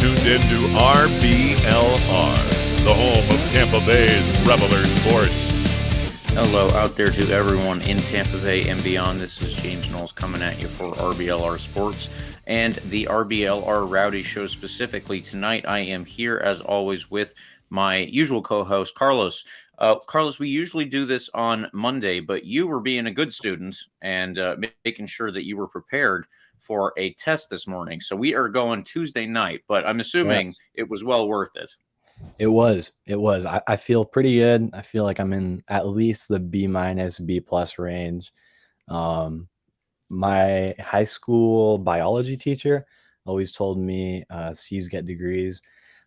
tuned in to RBLR, the home of Tampa Bay's Reveler Sports. Hello out there to everyone in Tampa Bay and beyond. This is James Knowles coming at you for RBLR Sports and the RBLR Rowdy Show specifically. Tonight I am here as always with my usual co-host, Carlos. Carlos, we usually do this on Monday, but you were being a good student and making sure that you were prepared for a test this morning. So we are going Tuesday night, but I'm assuming It was well worth it. It was. I feel pretty good. I feel like I'm in at least the B-, B+ range. My high school biology teacher always told me C's get degrees.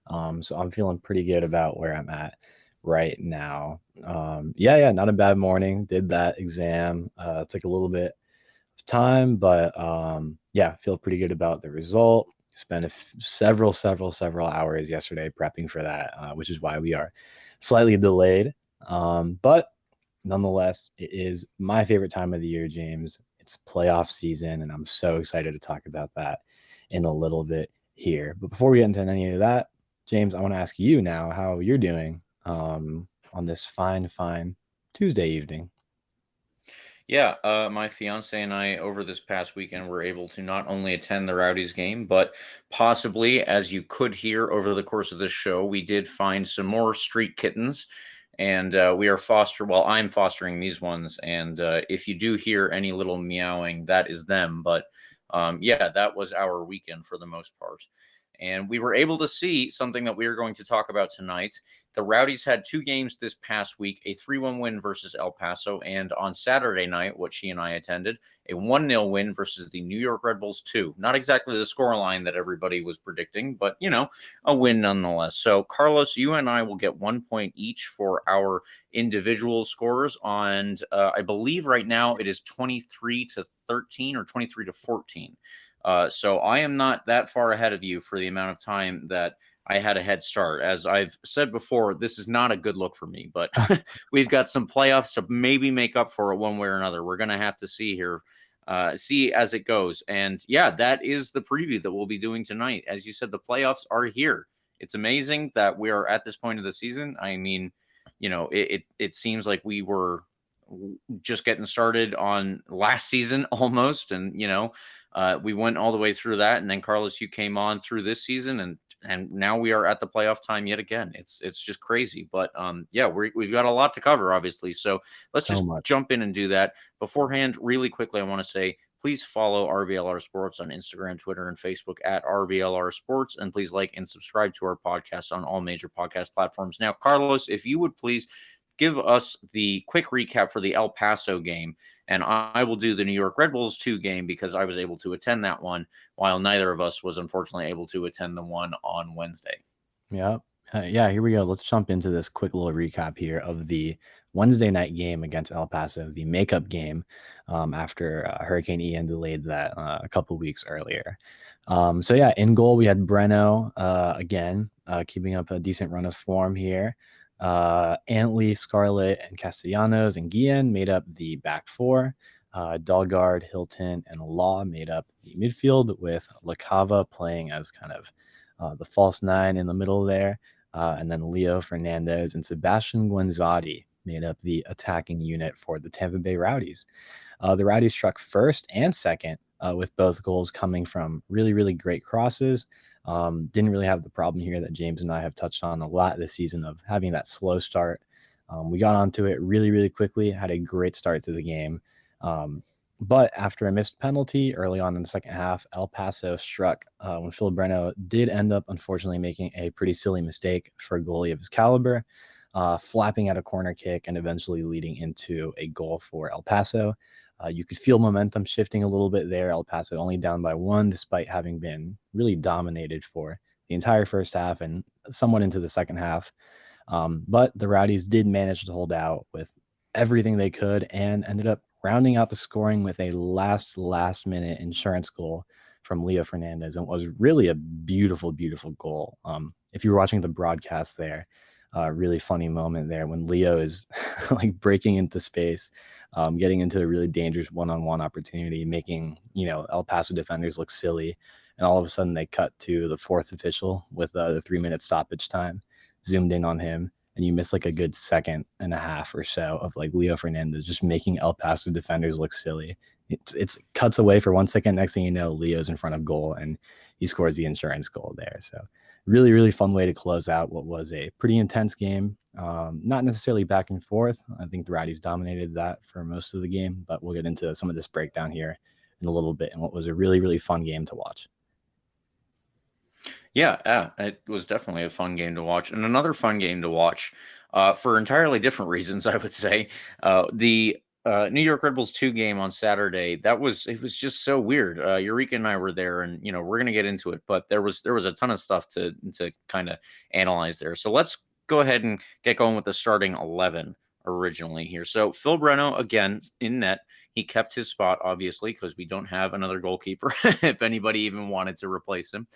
So I'm feeling pretty good about where I'm at right now. Not a bad morning. Did that exam. Took a little bit of time, but feel pretty good about the result. Spent several hours yesterday prepping for that, which is why we are slightly delayed. But nonetheless, it is my favorite time of the year, James. It's playoff season, and I'm so excited to talk about that in a little bit here. But before we get into any of that, James, I want to ask you now how you're doing on this fine Tuesday evening. Yeah, my fiance and I over this past weekend were able to not only attend the Rowdies game, but possibly, as you could hear over the course of this show, we did find some more street kittens, and we are I'm fostering these ones, and if you do hear any little meowing, that is them, but that was our weekend for the most part. And we were able to see something that we are going to talk about tonight. The Rowdies had two games this past week, a 3-1 win versus El Paso, and on Saturday night, what she and I attended, a 1-0 win versus the New York Red Bulls 2. Not exactly the scoreline that everybody was predicting, but, a win nonetheless. So, Carlos, you and I will get 1 point each for our individual scores on, I believe right now it is 23-13 or 23-14. So I am not that far ahead of you for the amount of time that I had a head start. As I've said before, this is not a good look for me, but we've got some playoffs to maybe make up for it one way or another. We're going to have to see here, see as it goes. And that is the preview that we'll be doing tonight. As you said, the playoffs are here. It's amazing that we are at this point of the season. I mean, it seems like we were just getting started on last season almost. And, we went all the way through that. And then Carlos, you came on through this season and now we are at the playoff time yet again. It's just crazy, but we've got a lot to cover, obviously. So let's just jump in and do that. Beforehand, really quickly, I want to say, please follow RBLR Sports on Instagram, Twitter, and Facebook at RBLR Sports. And please like and subscribe to our podcast on all major podcast platforms. Now, Carlos, if you would please give us the quick recap for the El Paso game, and I will do the New York Red Bulls 2 game because I was able to attend that one, while neither of us was unfortunately able to attend the one on Wednesday. Yeah, here we go. Let's jump into this quick little recap here of the Wednesday night game against El Paso, the makeup game after Hurricane Ian delayed that a couple weeks earlier. In goal, we had Breno again, keeping up a decent run of form here. Antley, Scarlett, and Castellanos and Guillen made up the back four. Dalgard, Hilton, and Law made up the midfield, with LaCava playing as kind of the false nine in the middle there. And then Leo Fernandez and Sebastian Guanzati made up the attacking unit for the Tampa Bay Rowdies. The Rowdies struck first and second, with both goals coming from really, really great crosses. Didn't really have the problem here that James and I have touched on a lot this season of having that slow start. We got onto it really, really quickly, had a great start to the game. But after a missed penalty early on in the second half, El Paso struck when Phil Breno did end up, unfortunately, making a pretty silly mistake for a goalie of his caliber, flapping at a corner kick and eventually leading into a goal for El Paso. You could feel momentum shifting a little bit there. El Paso only down by 1, despite having been really dominated for the entire first half and somewhat into the second half. But the Rowdies did manage to hold out with everything they could and ended up rounding out the scoring with a last minute insurance goal from Leo Fernandez. And it was really a beautiful, beautiful goal. If you were watching the broadcast there, really funny moment there when Leo is like breaking into space, getting into a really dangerous one-on-one opportunity, making, El Paso defenders look silly. And all of a sudden they cut to the fourth official with the 3-minute stoppage time, zoomed in on him, and you miss like a good second and a half or so of like Leo Fernandez just making El Paso defenders look silly. It's cuts away for 1 second. Next thing you know, Leo's in front of goal and he scores the insurance goal there. So really, really fun way to close out what was a pretty intense game. Not necessarily back and forth. I think the Rowdies dominated that for most of the game, but we'll get into some of this breakdown here in a little bit and what was a really, really fun game to watch. Yeah, it was definitely a fun game to watch. And another fun game to watch for entirely different reasons, I would say. The New York Red Bulls 2 game on Saturday, it was just so weird. Eureka and I were there, and we're gonna get into it, but there was a ton of stuff to kind of analyze there. So let's go ahead and get going with the starting 11 originally here. So Phil Breno again in net. He kept his spot, obviously, because we don't have another goalkeeper, if anybody even wanted to replace him.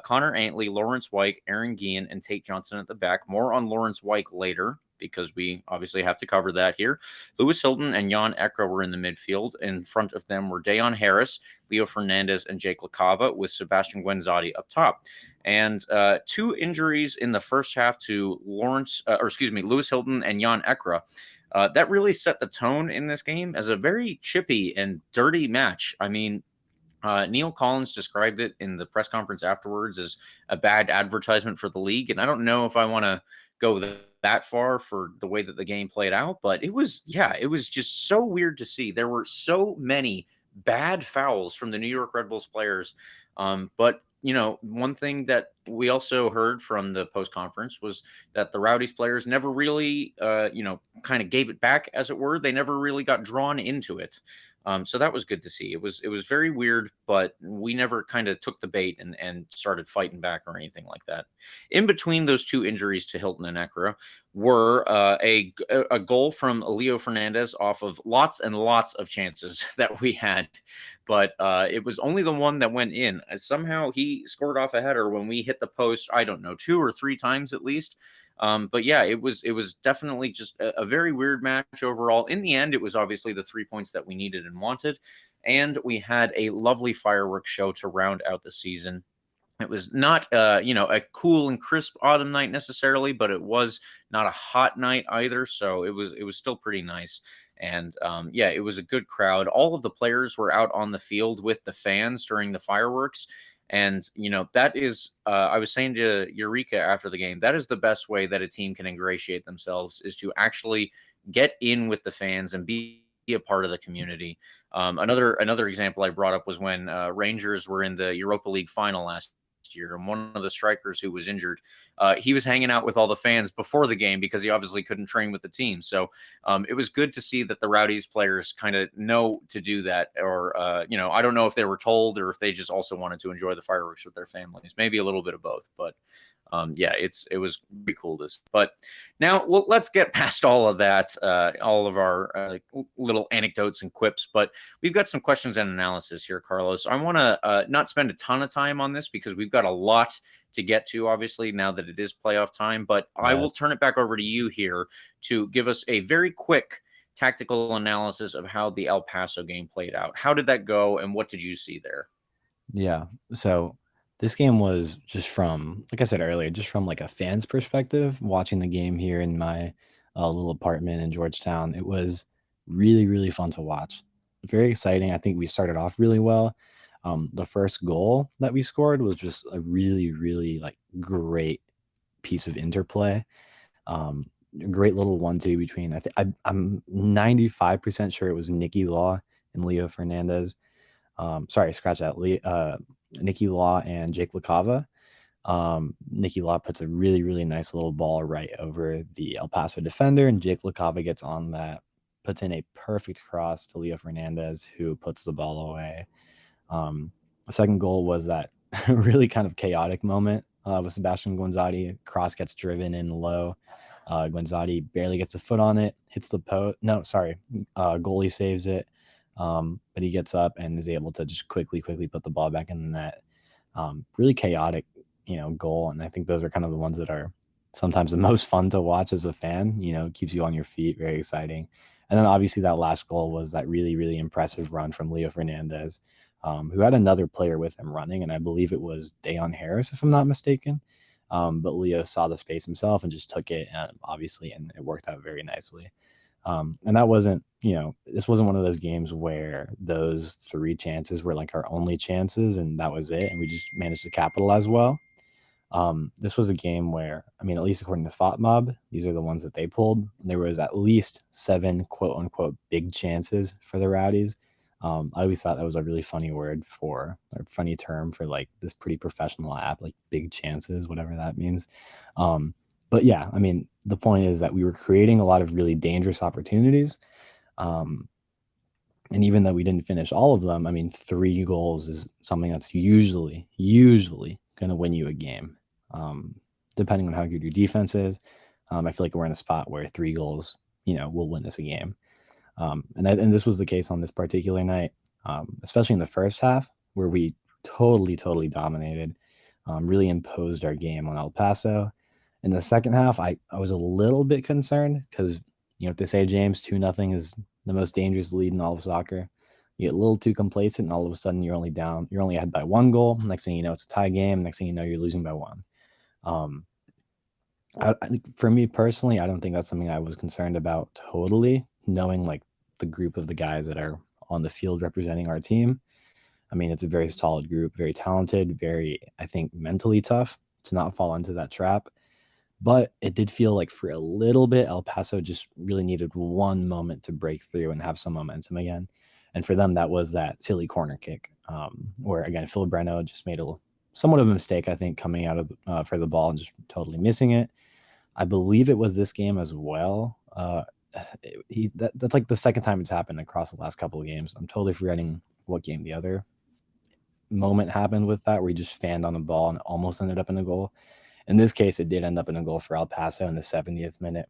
Connor Antley, Lawrence Wyke, Aaron Guillen, and Tate Johnson at the back. More on Lawrence Wyke later, because we obviously have to cover that here. Lewis Hilton and Jan Ekra were in the midfield. In front of them were Dayon Harris, Leo Fernandez, and Jake LaCava, with Sebastian Guenzati up top. And 2 injuries in the first half to Lewis Hilton and Jan Ekra. That really set the tone in this game as a very chippy and dirty match. I mean, Neil Collins described it in the press conference afterwards as a bad advertisement for the league. And I don't know if I want to go that far for the way that the game played out, but it was just so weird to see. There were so many bad fouls from the New York Red Bulls players. But one thing that we also heard from the post conference was that the Rowdies players never really, kind of gave it back, as it were. They never really got drawn into it. So that was good to see. It was very weird, but we never kind of took the bait and started fighting back or anything like that. In between those 2 injuries to Hilton and Ekra were a goal from Leo Fernandez off of lots and lots of chances that we had, but it was only the one that went in. Somehow he scored off a header when we hit the post, I don't know, 2 or 3 times at least. But yeah, it was definitely just a very weird match overall. In the end, it was obviously the 3 points that we needed and wanted. And we had a lovely fireworks show to round out the season. It was not, a cool and crisp autumn night necessarily, but it was not a hot night either. So it was still pretty nice. And it was a good crowd. All of the players were out on the field with the fans during the fireworks. And, that is, I was saying to Eureka after the game, that is the best way that a team can ingratiate themselves, is to actually get in with the fans and be a part of the community. Another example I brought up was when Rangers were in the Europa League final last year, and one of the strikers who was injured, he was hanging out with all the fans before the game because he obviously couldn't train with the team. So it was good to see that the Rowdies players kind of know to do that, or I don't know if they were told or if they just also wanted to enjoy the fireworks with their families, maybe a little bit of both. But it was pretty cool. But now let's get past all of that, all of our little anecdotes and quips. But we've got some questions and analysis here, Carlos. I want to not spend a ton of time on this because we've got a lot to get to, obviously, now that it is playoff time. But yes, I will turn it back over to you here to give us a very quick tactical analysis of how the El Paso game played out. How did that go, and what did you see there? Yeah, so this game was just from, like I said earlier, just from like a fan's perspective, watching the game here in my little apartment in Georgetown. It was really, really fun to watch. Very exciting. I think we started off really well. The first goal that we scored was just a really, really like great piece of interplay. Great little 1-2 between, I'm 95% sure it was Nicky Law and Leo Fernandez. Sorry, scratch that. Nicky Law and Jake LaCava. Nicky Law puts a really, really nice little ball right over the El Paso defender, and Jake LaCava gets on that, puts in a perfect cross to Leo Fernandez, who puts the ball away. The second goal was that really kind of chaotic moment with Sebastian Guenzati. Cross gets driven in low. Guenzati barely gets a foot on it, hits the post. No, sorry. Goalie saves it. But he gets up and is able to just quickly put the ball back in the net. Really chaotic, goal. And I think those are kind of the ones that are sometimes the most fun to watch as a fan. Keeps you on your feet. Very exciting. And then obviously that last goal was that really, really impressive run from Leo Fernandez. who had another player with him running, and I believe it was Dayon Harris, if I'm not mistaken. But Leo saw the space himself and just took it, obviously, and it worked out very nicely. And that wasn't, this wasn't one of those games where those 3 chances were like our only chances and that was it, and we just managed to capitalize well. This was a game where, at least according to FOTMob, these are the ones that they pulled. There was at least 7 quote unquote big chances for the Rowdies. I always thought that was a really funny word or funny term for like this pretty professional app, like big chances, whatever that means. But yeah, the point is that we were creating a lot of really dangerous opportunities. And even though we didn't finish all of them, 3 goals is something that's usually going to win you a game, depending on how good your defense is. I feel like we're in a spot where 3 goals, will win us a game. And this was the case on this particular night, especially in the first half, where we totally dominated, really imposed our game on El Paso. In the second half, I was a little bit concerned because, if they say, James, 2-0 is the most dangerous lead in all of soccer. You get a little too complacent, and all of a sudden you're only ahead by 1 goal. Next thing you know, it's a tie game. Next thing you know, you're losing by 1. For me personally, I don't think that's something I was concerned about totally, knowing like the group of the guys that are on the field representing our team. It's a very solid group, very talented, very, I think, mentally tough to not fall into that trap. But it did feel like for a little bit, El Paso just really needed one moment to break through and have some momentum again. And for them, that was that silly corner kick, where, again, Phil Breno just made somewhat of a mistake, I think, coming out of for the ball and just totally missing it. I believe it was this game as well. That's like the second time it's happened across the last couple of games. I'm totally forgetting what game the other moment happened with that, where he just fanned on the ball and almost ended up in a goal. In this case, it did end up in a goal for El Paso in the 70th minute.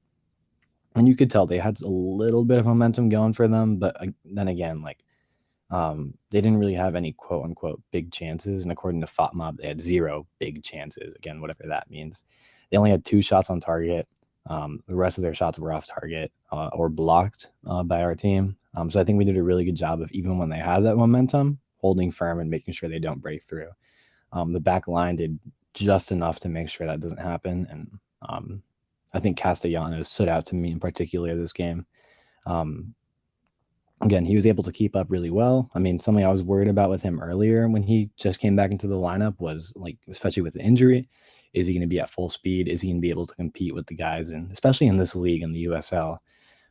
And you could tell they had a little bit of momentum going for them. But then again, they didn't really have any quote unquote big chances. And according to FOTMob, they had 0 big chances. Again, whatever that means. They only had 2 shots on target. The rest of their shots were off target or blocked by our team. So I think we did a really good job of, even when they had that momentum, holding firm and making sure they don't break through. The back line did just enough to make sure that doesn't happen. And I think Castellanos stood out to me in particular this game. Again, he was able to keep up really well. Something I was worried about with him earlier when he just came back into the lineup was, like, especially with the injury, is he going to be at full speed? Is he going to be able to compete with the guys, and especially in this league, in the USL,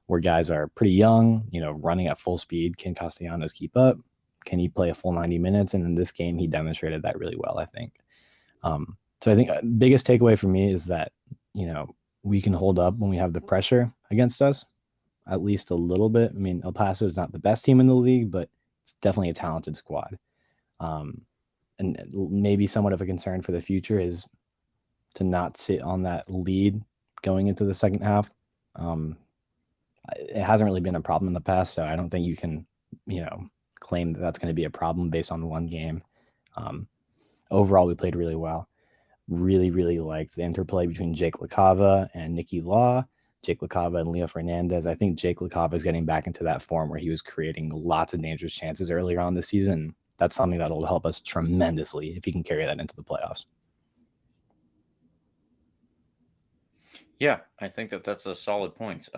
where guys are pretty young, running at full speed? Can Castellanos keep up? Can he play a full 90 minutes? And in this game, he demonstrated that really well, I think. So I think biggest takeaway for me is that, we can hold up when we have the pressure against us, at least a little bit. El Paso is not the best team in the league, but it's definitely a talented squad. And maybe somewhat of a concern for the future is to not sit on that lead going into the second half. It hasn't really been a problem in the past, so I don't think you can, claim that that's going to be a problem based on one game. Overall, we played really well. Really liked the interplay between Jake LaCava and Nicky Law, Jake LaCava and Leo Fernandez. I think Jake LaCava is getting back into that form where he was creating lots of dangerous chances earlier on this season. That's something that will help us tremendously if he can carry that into the playoffs. Yeah, I think that's a solid point.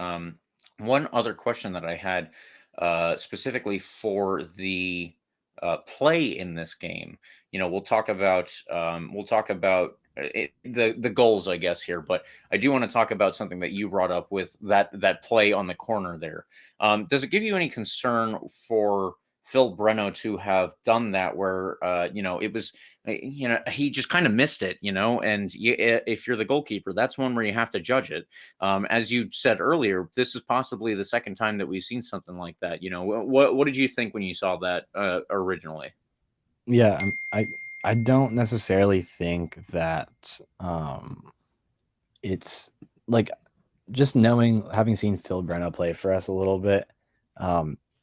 One other question that I had specifically for the play in this game, we'll talk about the goals, I guess, here, but I do want to talk about something that you brought up with that play on the corner there. Does it give you any concern for Phil Breno to have done that, where it was, he just kind of missed it, and if you're the goalkeeper, that's one where you have to judge it. As you said earlier, this is possibly the second time that we've seen something like that. What did you think when you saw that originally? Yeah, I don't necessarily think that it's like, just having seen Phil Breno play for us a little bit,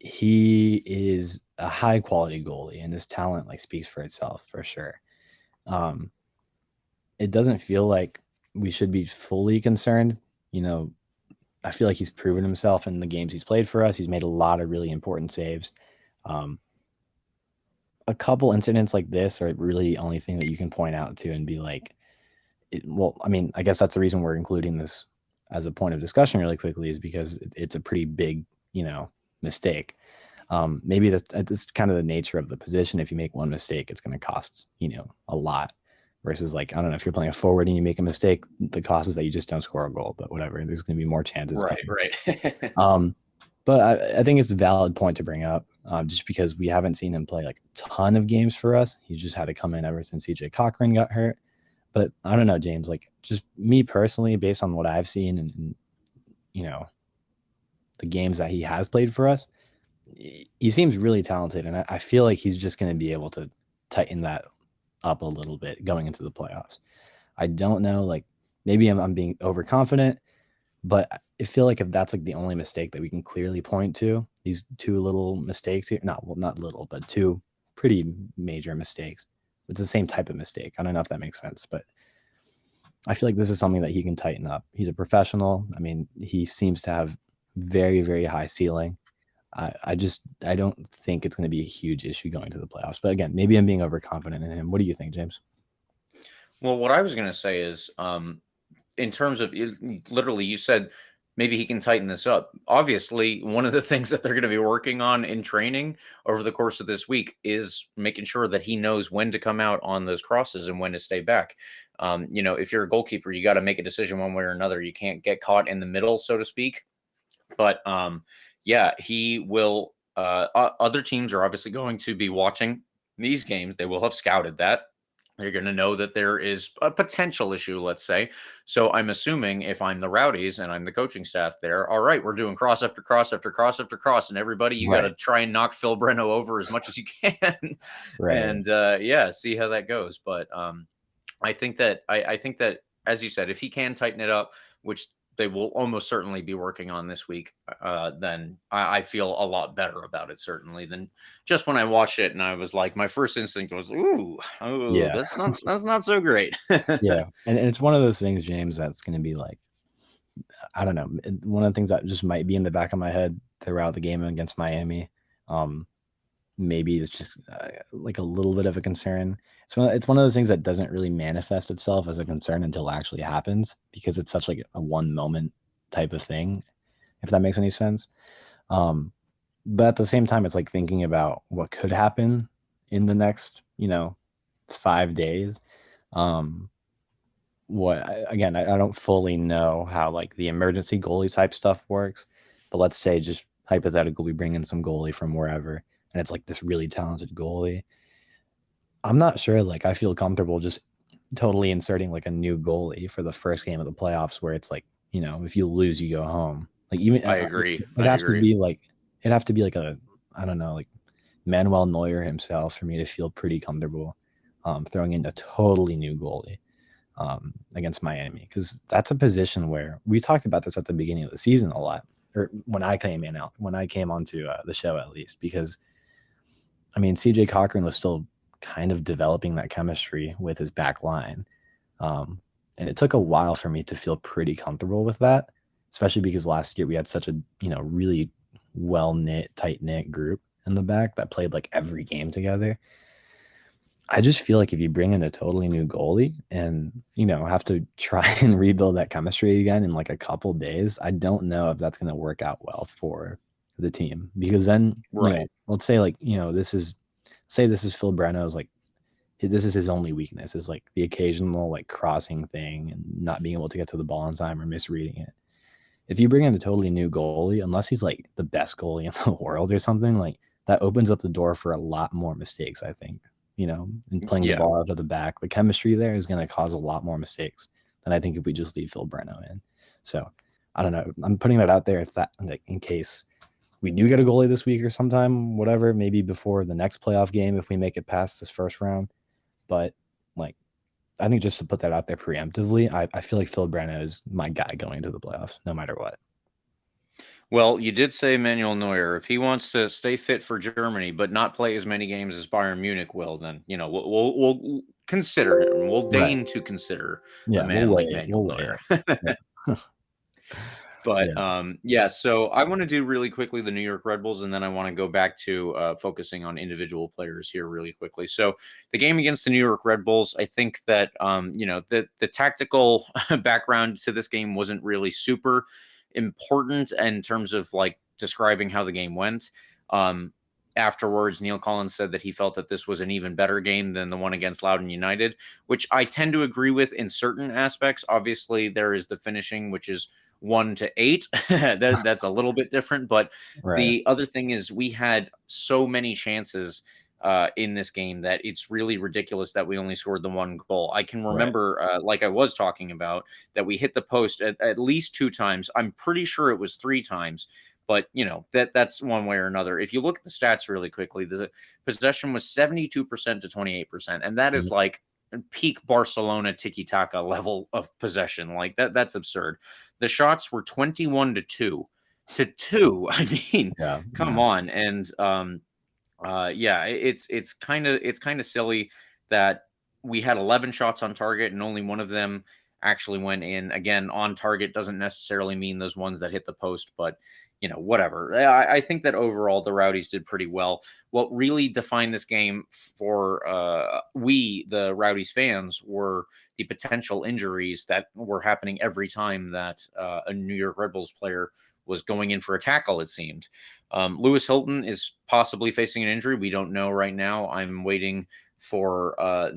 he is a high quality goalie, and his talent speaks for itself for sure. It doesn't feel like we should be fully concerned. I feel like he's proven himself in the games he's played for us. He's made a lot of really important saves. a couple incidents like this are really the only thing that you can point out to and be like, well, I mean, I guess that's the reason we're including this as a point of discussion really quickly, is because it's a pretty big, mistake. Maybe that's kind of the nature of the position. If you make one mistake, it's going to cost, a lot. Versus, like, I don't know, if you're playing a forward and you make a mistake, the cost is that you just don't score a goal, but whatever. There's going to be more chances. Right. But I think it's a valid point to bring up, just because we haven't seen him play like a ton of games for us. He's just had to come in ever since CJ Cochran got hurt. But I don't know, James, like, just me personally, based on what I've seen and the games that he has played for us, he seems really talented. And I feel like he's just going to be able to tighten that up a little bit going into the playoffs. I don't know, like, maybe I'm being overconfident, but I feel like if that's like the only mistake that we can clearly point to, these two little mistakes here, not little, but two pretty major mistakes. It's the same type of mistake. I don't know if that makes sense, but I feel like this is something that he can tighten up. He's a professional. I mean, he seems to have very, very high ceiling. I don't think it's going to be a huge issue going to the playoffs. But again, maybe I'm being overconfident in him. What do you think, James? Well, what I was going to say is, in terms of literally, you said maybe he can tighten this up. Obviously, one of the things that they're going to be working on in training over the course of this week is making sure that he knows when to come out on those crosses and when to stay back. If you're a goalkeeper, you got to make a decision one way or another. You can't get caught in the middle, so to speak. But he will. Other teams are obviously going to be watching these games. They will have scouted that. They're going to know that there is a potential issue, let's say. So I'm assuming if I'm the Rowdies and I'm the coaching staff there, all right, we're doing cross after cross after cross after cross, and everybody, you got to try and knock Phil Breno over as much as you can, and see how that goes. But I think that as you said, if he can tighten it up, which they will almost certainly be working on this week, then I feel a lot better about it, certainly, than just when I watched it and I was like, my first instinct was, that's not so great. Yeah. And it's one of those things, James, that's going to be like, I don't know, one of the things that just might be in the back of my head throughout the game against Miami. Maybe it's just like a little bit of a concern. It's one of those things that doesn't really manifest itself as a concern until it actually happens, because it's such like a one moment type of thing, if that makes any sense. But at the same time, it's like thinking about what could happen in the next, 5 days. I don't fully know how like the emergency goalie type stuff works, but let's say just hypothetically we bring in some goalie from wherever, and it's like this really talented goalie. I'm not sure, like, I feel comfortable just totally inserting like a new goalie for the first game of the playoffs, where it's like, if you lose, you go home. Like, even I agree. It'd have to be like a, I don't know, like Manuel Neuer himself for me to feel pretty comfortable throwing in a totally new goalie against Miami, because that's a position where we talked about this at the beginning of the season a lot, or when I came onto the show, at least, because I mean, CJ Cochran was still kind of developing that chemistry with his back line. And it took a while for me to feel pretty comfortable with that, especially because last year we had such a, really well-knit, tight-knit group in the back that played like every game together. I just feel like if you bring in a totally new goalie and, have to try and rebuild that chemistry again in like a couple days, I don't know if that's going to work out well for the team, because then, let's say like, this is Phil Breno's, like, this is his only weakness, is like the occasional like crossing thing and not being able to get to the ball in time or misreading it. If you bring in a totally new goalie, unless he's like the best goalie in the world or something, like that opens up the door for a lot more mistakes, I think, and playing the ball out of the back. The chemistry there is going to cause a lot more mistakes than I think if we just leave Phil Breno in. So I don't know. I'm putting that out there, if that, like, in case we do get a goalie this week or sometime, whatever, maybe before the next playoff game, if we make it past this first round. But like, I think just to put that out there preemptively, I feel like Phil Breno is my guy going into the playoffs, no matter what. Well, you did say Manuel Neuer. If he wants to stay fit for Germany but not play as many games as Bayern Munich will, then we'll consider him. We'll deign to consider a man like Manuel Neuer. But yeah, so I want to do really quickly the New York Red Bulls, and then I want to go back to focusing on individual players here really quickly. So the game against the New York Red Bulls, I think that the tactical background to this game wasn't really super important in terms of like describing how the game went. Afterwards, Neil Collins said that he felt that this was an even better game than the one against Loudoun United, which I tend to agree with in certain aspects. Obviously, there is the finishing, which is 1-8. That's a little bit different. But the other thing is we had so many chances in this game that it's really ridiculous that we only scored the one goal. I can remember, like I was talking about, that we hit the post at least 2 times. I'm pretty sure it was 3 times. But, that's one way or another. If you look at the stats really quickly, the possession was 72% to 28%. And that is like peak Barcelona tiki-taka level of possession. Like that's absurd. The shots were 21-2 to 2. I mean, come on. And it's kind of silly that we had 11 shots on target and only one of them actually went in. Again, on target doesn't necessarily mean those ones that hit the post, but whatever. I think that overall the Rowdies did pretty well. What really defined this game for the Rowdies fans, were the potential injuries that were happening every time that a New York Red Bulls player was going in for a tackle, it seemed. Lewis Hilton is possibly facing an injury. We don't know right now. I'm waiting for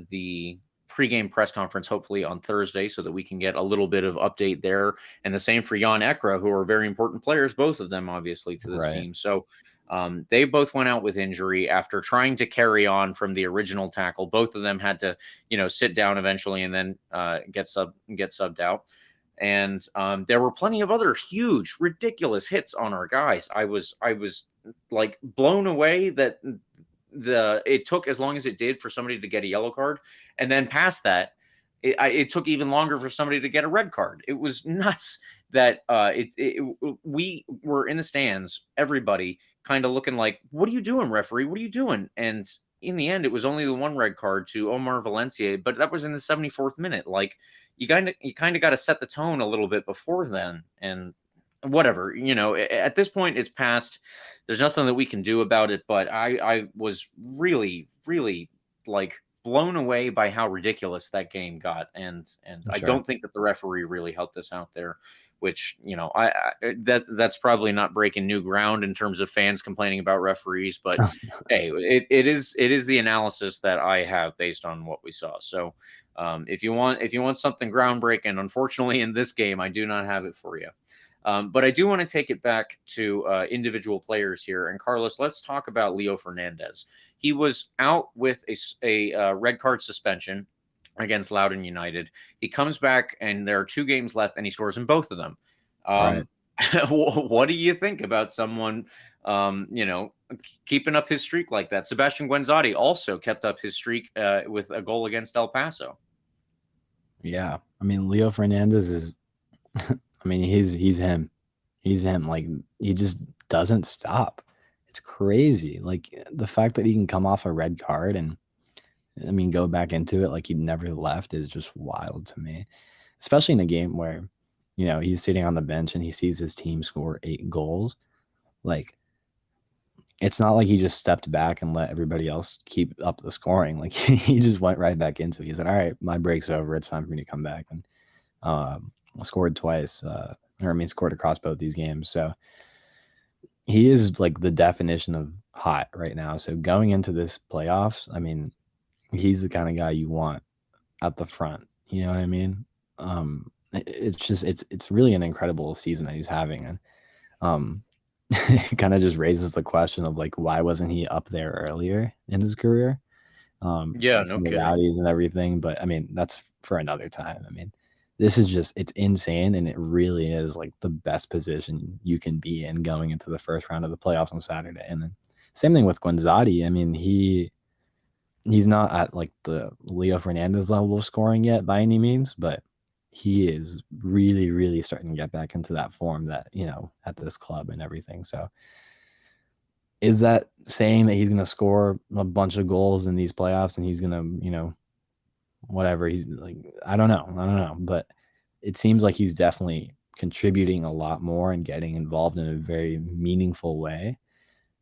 the pregame press conference, hopefully on Thursday, so that we can get a little bit of update there. And the same for Jan Ekra, who are very important players, both of them, obviously, to this team. So they both went out with injury after trying to carry on from the original tackle. Both of them had to, sit down eventually and then get subbed out. And there were plenty of other huge, ridiculous hits on our guys. I was like blown away that it took as long as it did for somebody to get a yellow card, and then past that, it took even longer for somebody to get a red card. It was nuts that we were in the stands, everybody kind of looking like, "What are you doing, referee? What are you doing?" And in the end, it was only the one red card to Omar Valencia, but that was in the 74th minute. Like you kind of got to set the tone a little bit before then, and whatever, at this point it's past. There's nothing that we can do about it, but I was really, really like blown away by how ridiculous that game got. And I don't think that the referee really helped us out there, which, that's probably not breaking new ground in terms of fans complaining about referees, but hey, it is the analysis that I have based on what we saw. So if you want something groundbreaking, unfortunately in this game, I do not have it for you. But I do want to take it back to individual players here. And Carlos, let's talk about Leo Fernandez. He was out with a red card suspension against Loudoun United. He comes back, and there are 2 games left, and he scores in both of them. What do you think about someone, keeping up his streak like that? Sebastian Guenzati also kept up his streak with a goal against El Paso. Yeah, I mean, Leo Fernandez is... I mean, he's him. He's him. Like, he just doesn't stop. It's crazy. Like, the fact that he can come off a red card and, I mean, go back into it like he never left is just wild to me. Especially in a game where, he's sitting on the bench and he sees his team score 8 goals. Like, it's not like he just stepped back and let everybody else keep up the scoring. Like, he just went right back into it. He said, all right, my break's over. It's time for me to come back. And scored twice, scored across both these games. So he is like the definition of hot right now. So going into this playoffs, I mean, he's the kind of guy you want at the front. You know what I mean? It's really an incredible season that he's having. And it kind of just raises the question of like, why wasn't he up there earlier in his career? No kidding. Rowdies and everything. But I mean, that's for another time. I mean, this is just, it's insane, and it really is like the best position you can be in going into the first round of the playoffs on Saturday. And then same thing with Guenzati. I mean, he's not at like the Leo Fernandez level of scoring yet by any means, but he is really, really starting to get back into that form that, at this club and everything. So is that saying that he's going to score a bunch of goals in these playoffs and he's going to, whatever, he's like, I don't know, but it seems like he's definitely contributing a lot more and getting involved in a very meaningful way.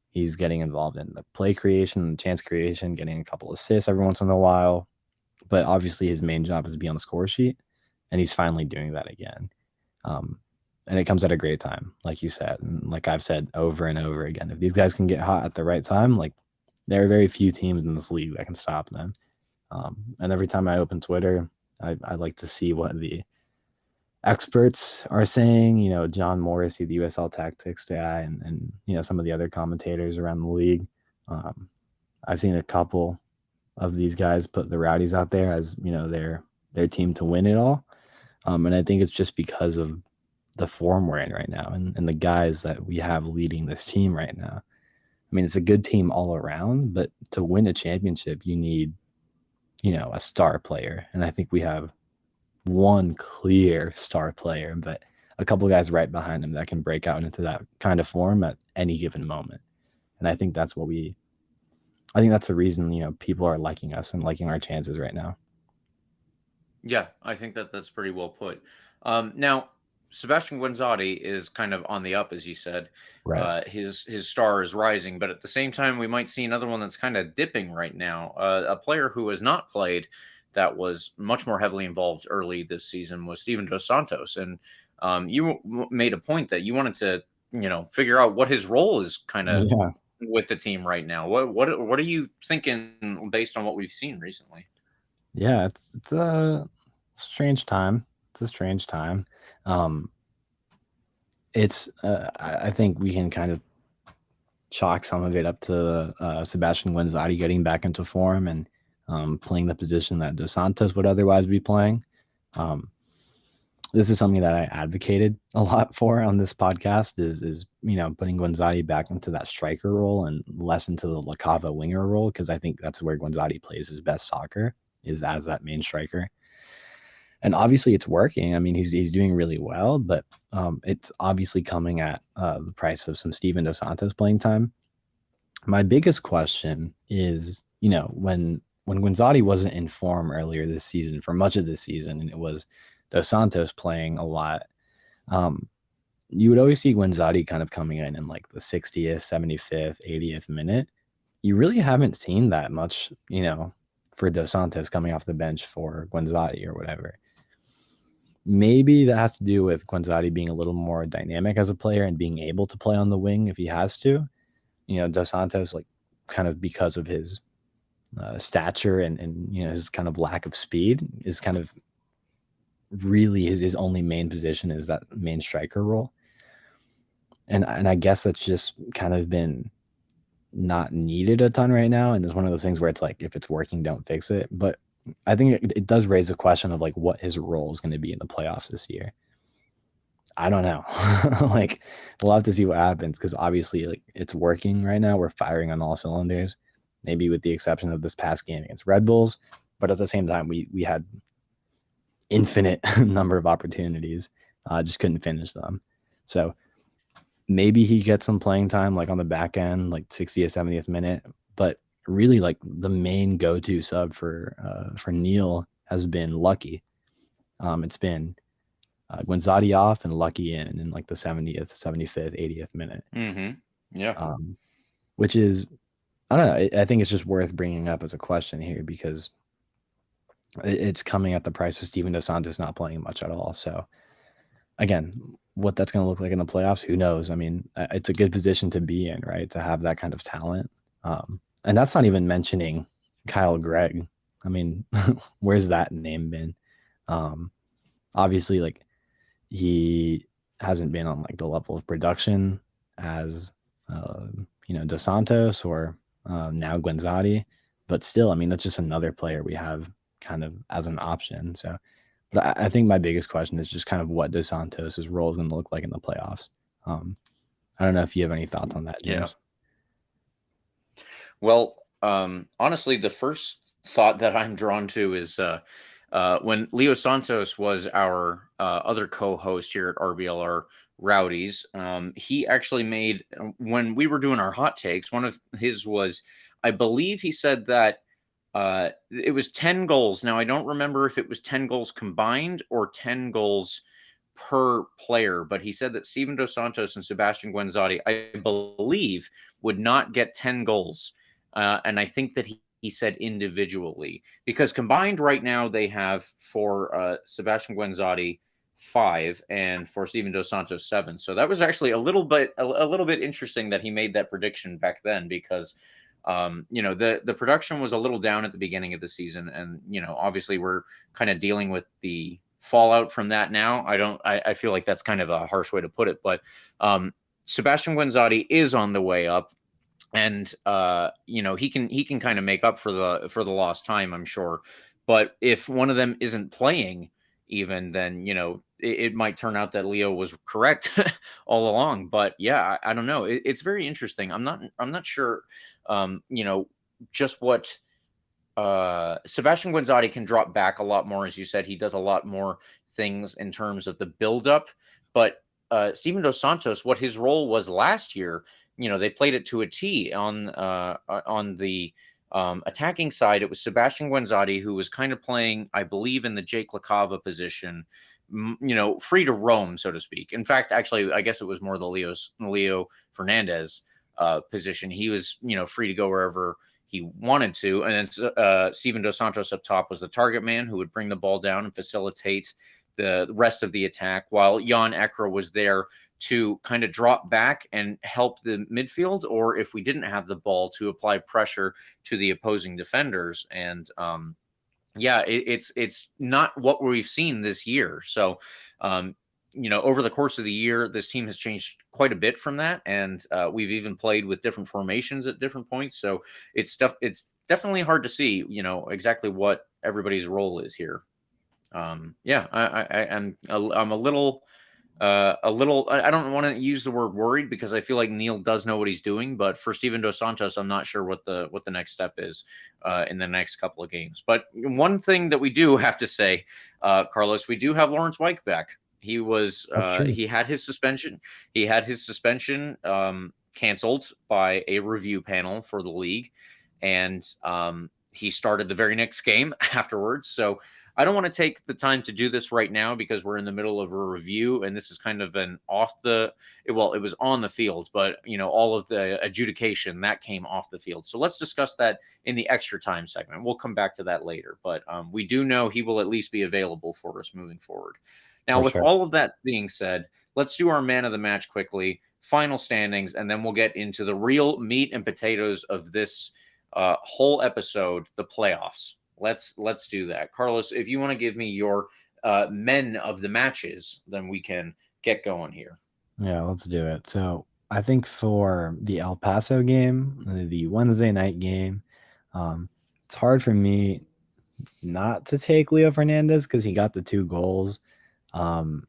He's getting involved in the play creation, the chance creation, getting a couple assists every once in a while. But obviously his main job is to be on the score sheet, and he's finally doing that again. And it comes at a great time, like you said, and like I've said over and over again. If these guys can get hot at the right time, like there are very few teams in this league that can stop them. And every time I open Twitter, I like to see what the experts are saying. You know, John Morrissey, the USL Tactics guy, and you know, some of the other commentators around the league. I've seen a couple of these guys put the Rowdies out there as, you know, their team to win it all. And I think it's just because of the form we're in right now and the guys that we have leading this team right now. I mean, it's a good team all around, but to win a championship, you need, you know, a star player. And I think we have one clear star player, but a couple guys right behind him that can break out into that kind of form at any given moment. And I think that's the reason, you know, people are liking us and liking our chances right now. Yeah, I think that's pretty well put. Now, Sebastian Guenzati is kind of on the up, as you said. Right. His star is rising, but at the same time, we might see another one that's kind of dipping right now. A player who has not played that was much more heavily involved early this season was Steven Dos Santos, and you made a point that you wanted to, you know, figure out what his role is kind of with the team right now. What are you thinking based on what we've seen recently? Yeah, it's a strange time. It's a strange time. I think we can kind of chalk some of it up to Sebastian Guenzati getting back into form and playing the position that Dos Santos would otherwise be playing. This is something that I advocated a lot for on this podcast is you know, putting Guenzati back into that striker role and less into the La Cava winger role, because I think that's where Guenzati plays his best soccer, is as that main striker. And obviously it's working. I mean, he's doing really well, but it's obviously coming at the price of some Steven Dos Santos playing time. My biggest question is, you know, when Guenzati wasn't in form earlier this season, for much of this season, and it was Dos Santos playing a lot, you would always see Guenzati kind of coming in like the 60th, 75th, 80th minute. You really haven't seen that much, you know, for Dos Santos coming off the bench for Guenzati or whatever. Maybe that has to do with Guenzati being a little more dynamic as a player and being able to play on the wing if he has to. You know, Dos Santos, like, kind of because of his stature and you know, his kind of lack of speed, is kind of really his only main position is that main striker role. And I guess that's just kind of been not needed a ton right now. And it's one of those things where it's like, if it's working, don't fix it. But I think it does raise a question of like what his role is going to be in the playoffs this year. I don't know. Like, we'll have to see what happens, because obviously, like, it's working right now. We're firing on all cylinders, maybe with the exception of this past game against Red Bulls. But at the same time, we had infinite number of opportunities, just couldn't finish them. So maybe he gets some playing time, like on the back end, like 60th, 70th minute. But really, like, the main go-to sub for Neil has been Lucky. It's been Guenzati off and Lucky in like the 70th, 75th, 80th minute. Mm-hmm. Yeah. Which is, I don't know. I think it's just worth bringing up as a question here, because it's coming at the price of Steven Dos Santos not playing much at all. So again, what that's going to look like in the playoffs, who knows? I mean, it's a good position to be in, right? To have that kind of talent. And that's not even mentioning Kyle Gregg. I mean, where's that name been? Obviously, like, he hasn't been on like the level of production as you know, Dos Santos or now Guenzati, but still, I mean, that's just another player we have kind of as an option. So, but I think my biggest question is just kind of what Dos Santos' role is going to look like in the playoffs. I don't know if you have any thoughts on that, James. Yeah. Well, honestly, the first thought that I'm drawn to is when Leo Santos was our other co-host here at RBLR Rowdies, he actually made, when we were doing our hot takes, one of his was, I believe he said that it was 10 goals. Now, I don't remember if it was 10 goals combined or 10 goals per player, but he said that Steven Dos Santos and Sebastian Guenzatti, I believe, would not get 10 goals. And I think that he said individually, because combined right now they have for Sebastian Guenzatti 5 and for Steven Dos Santos 7. So that was actually a little bit interesting that he made that prediction back then, because the production was a little down at the beginning of the season, and obviously we're kind of dealing with the fallout from that now. I feel like that's kind of a harsh way to put it, but Sebastian Guenzatti is on the way up, and he can kind of make up for the lost time, I'm sure. But if one of them isn't playing even, then it might turn out that Leo was correct all along. But yeah, I don't know. It's very interesting. I'm not sure just what Sebastian Guenzatti can drop back a lot more. As you said, he does a lot more things in terms of the buildup. But Steven Dos Santos, what his role was last year, they played it to a T on the attacking side. It was Sebastian Guenzatti who was kind of playing, I believe, in the Jake LaCava position, free to roam, so to speak. In fact, actually, I guess it was more the Leo Fernandez position. He was, free to go wherever he wanted to. And then Steven Dos Santos up top was the target man who would bring the ball down and facilitate the rest of the attack, while Jan Ekra was there to kind of drop back and help the midfield, or if we didn't have the ball, to apply pressure to the opposing defenders. And it's not what we've seen this year. So over the course of the year, this team has changed quite a bit from that, and we've even played with different formations at different points. So it's definitely hard to see exactly what everybody's role is here. I'm a little I don't want to use the word worried, because I feel like Neil does know what he's doing, but for Steven Dos Santos, I'm not sure what the next step is in the next couple of games. But one thing that we do have to say, Carlos, we do have Lawrence Wyke back. He was he had his suspension canceled by a review panel for the league, and he started the very next game afterwards. So I don't want to take the time to do this right now, because we're in the middle of a review, and this is kind of it was on the field, but all of the adjudication that came off the field. So let's discuss that in the extra time segment. We'll come back to that later, but we do know he will at least be available for us moving forward. Now, with all of that being said, let's do our man of the match quickly, final standings, and then we'll get into the real meat and potatoes of this whole episode, the playoffs. Let's do that. Carlos, if you want to give me your men of the matches, then we can get going here. Yeah, let's do it. So I think for the El Paso game, the Wednesday night game, it's hard for me not to take Leo Fernandez, because he got the 2 goals. I've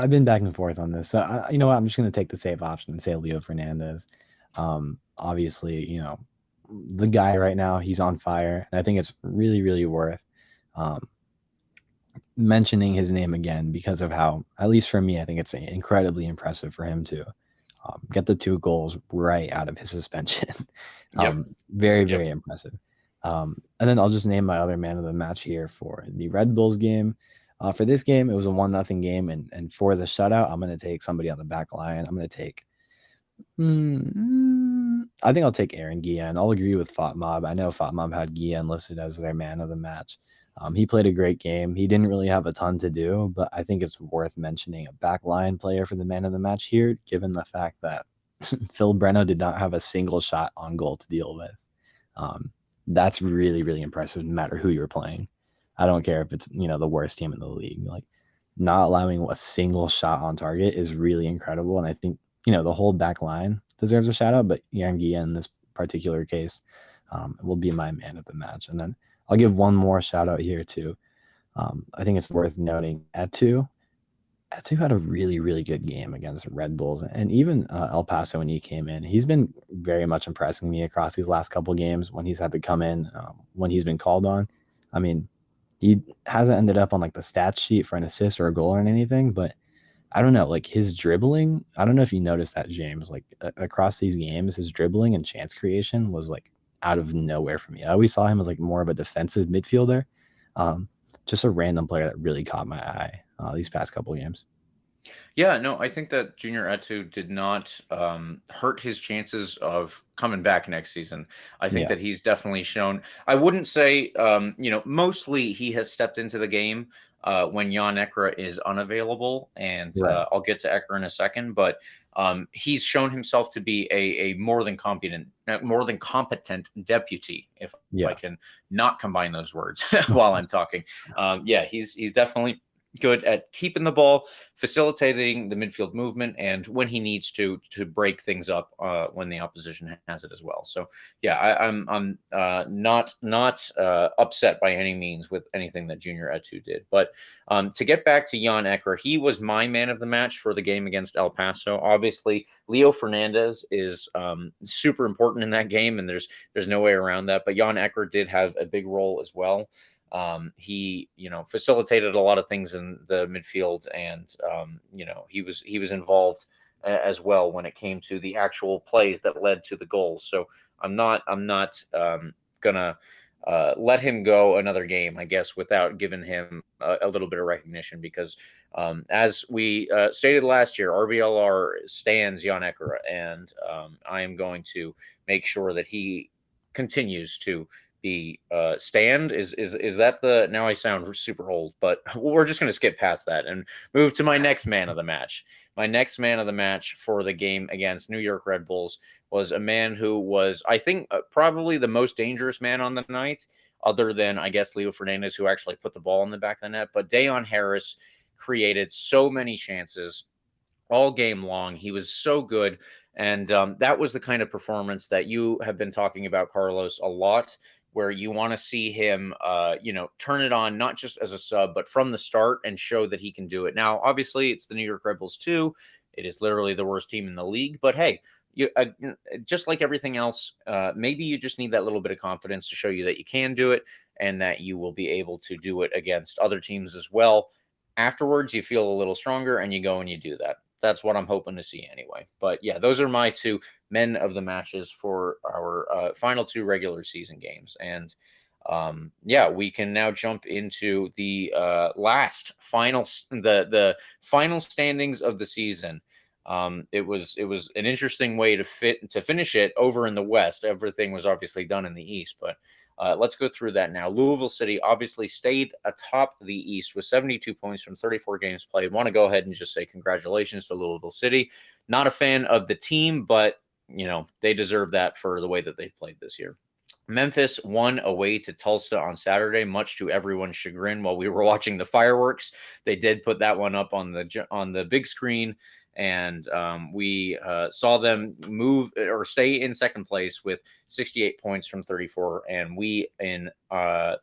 been back and forth on this. So I'm just going to take the safe option and say Leo Fernandez. Obviously, the guy right now, he's on fire, and I think it's really, really worth mentioning his name again, because of how, at least for me, I think it's incredibly impressive for him to get the 2 goals right out of his suspension. Very, very impressive. And then I'll just name my other man of the match here for the Red Bulls game. For this game, it was a 1-0 game, and for the shutout, I'm going to take somebody on the back line. I'm going to take I think I'll take Aaron Guillen. I'll agree with Fatmob. I know Fatmob had Guillen listed as their man of the match. He played a great game. He didn't really have a ton to do, but I think it's worth mentioning a backline player for the man of the match here, given the fact that Phil Breno did not have a single shot on goal to deal with. That's really, really impressive, no matter who you're playing. I don't care if it's the worst team in the league. Like, not allowing a single shot on target is really incredible, and I think the whole back line deserves a shout out, but Aaron Guillen in this particular case will be my man of the match. And then I'll give one more shout out here too. I think it's worth noting Etu had a really, really good game against Red Bulls, and even El Paso when he came in. He's been very much impressing me across these last couple games when he's had to come in, when he's been called on. I mean, he hasn't ended up on like the stats sheet for an assist or a goal or anything, but I don't know, like his dribbling, I don't know if you noticed that, James, like across these games, his dribbling and chance creation was like out of nowhere for me. I always saw him as like more of a defensive midfielder. Just a random player that really caught my eye. these past couple of games. Yeah, no, I think that NYRB2 did not hurt his chances of coming back next season. I think that he's definitely shown. I wouldn't say, mostly he has stepped into the game when Jan Ekra is unavailable, and I'll get to Ekra in a second. But he's shown himself to be a more than competent deputy. If I can not combine those words while I'm talking, he's definitely good at keeping the ball, facilitating the midfield movement, and when he needs to break things up when the opposition has it as well. So I'm not upset by any means with anything that NYRB2 did. But to get back to Jan Ekra, he was my man of the match for the game against El Paso. Obviously, Leo Fernandez is super important in that game, and there's no way around that. But Jan Ekra did have a big role as well. He, facilitated a lot of things in the midfield, and, he was involved as well when it came to the actual plays that led to the goals. So I'm not gonna let him go another game, I guess, without giving him a little bit of recognition, because as we stated last year, RBLR stands Jan Ekra, and I am going to make sure that he continues to the stand. Is that the, now I sound super old, but we're just going to skip past that and move to my next man of the match. My next man of the match for the game against New York Red Bulls was a man who was, I think, probably the most dangerous man on the night, other than, I guess, Leo Fernandez, who actually put the ball in the back of the net. But Dayon Harris created so many chances all game long. He was so good. And that was the kind of performance that you have been talking about, Carlos, a lot, where you want to see him, turn it on, not just as a sub, but from the start, and show that he can do it. Now, obviously, it's the New York Red Bulls too. It is literally the worst team in the league. But hey, just like everything else, maybe you just need that little bit of confidence to show you that you can do it, and that you will be able to do it against other teams as well. Afterwards, you feel a little stronger, and you go and you do that. That's what I'm hoping to see anyway. But yeah, those are my two men of the matches for our final two regular season games. And we can now jump into the final standings of the season. It was an interesting way to finish it over in the West. Everything was obviously done in the East, but let's go through that now. Louisville City obviously stayed atop the East with 72 points from 34 games played. Want to go ahead and just say congratulations to Louisville City. Not a fan of the team, but they deserve that for the way that they've played this year. Memphis won away to Tulsa on Saturday, much to everyone's chagrin. While we were watching the fireworks, they did put that one up on the big screen. And we saw them move or stay in second place with 68 points from 34, and we in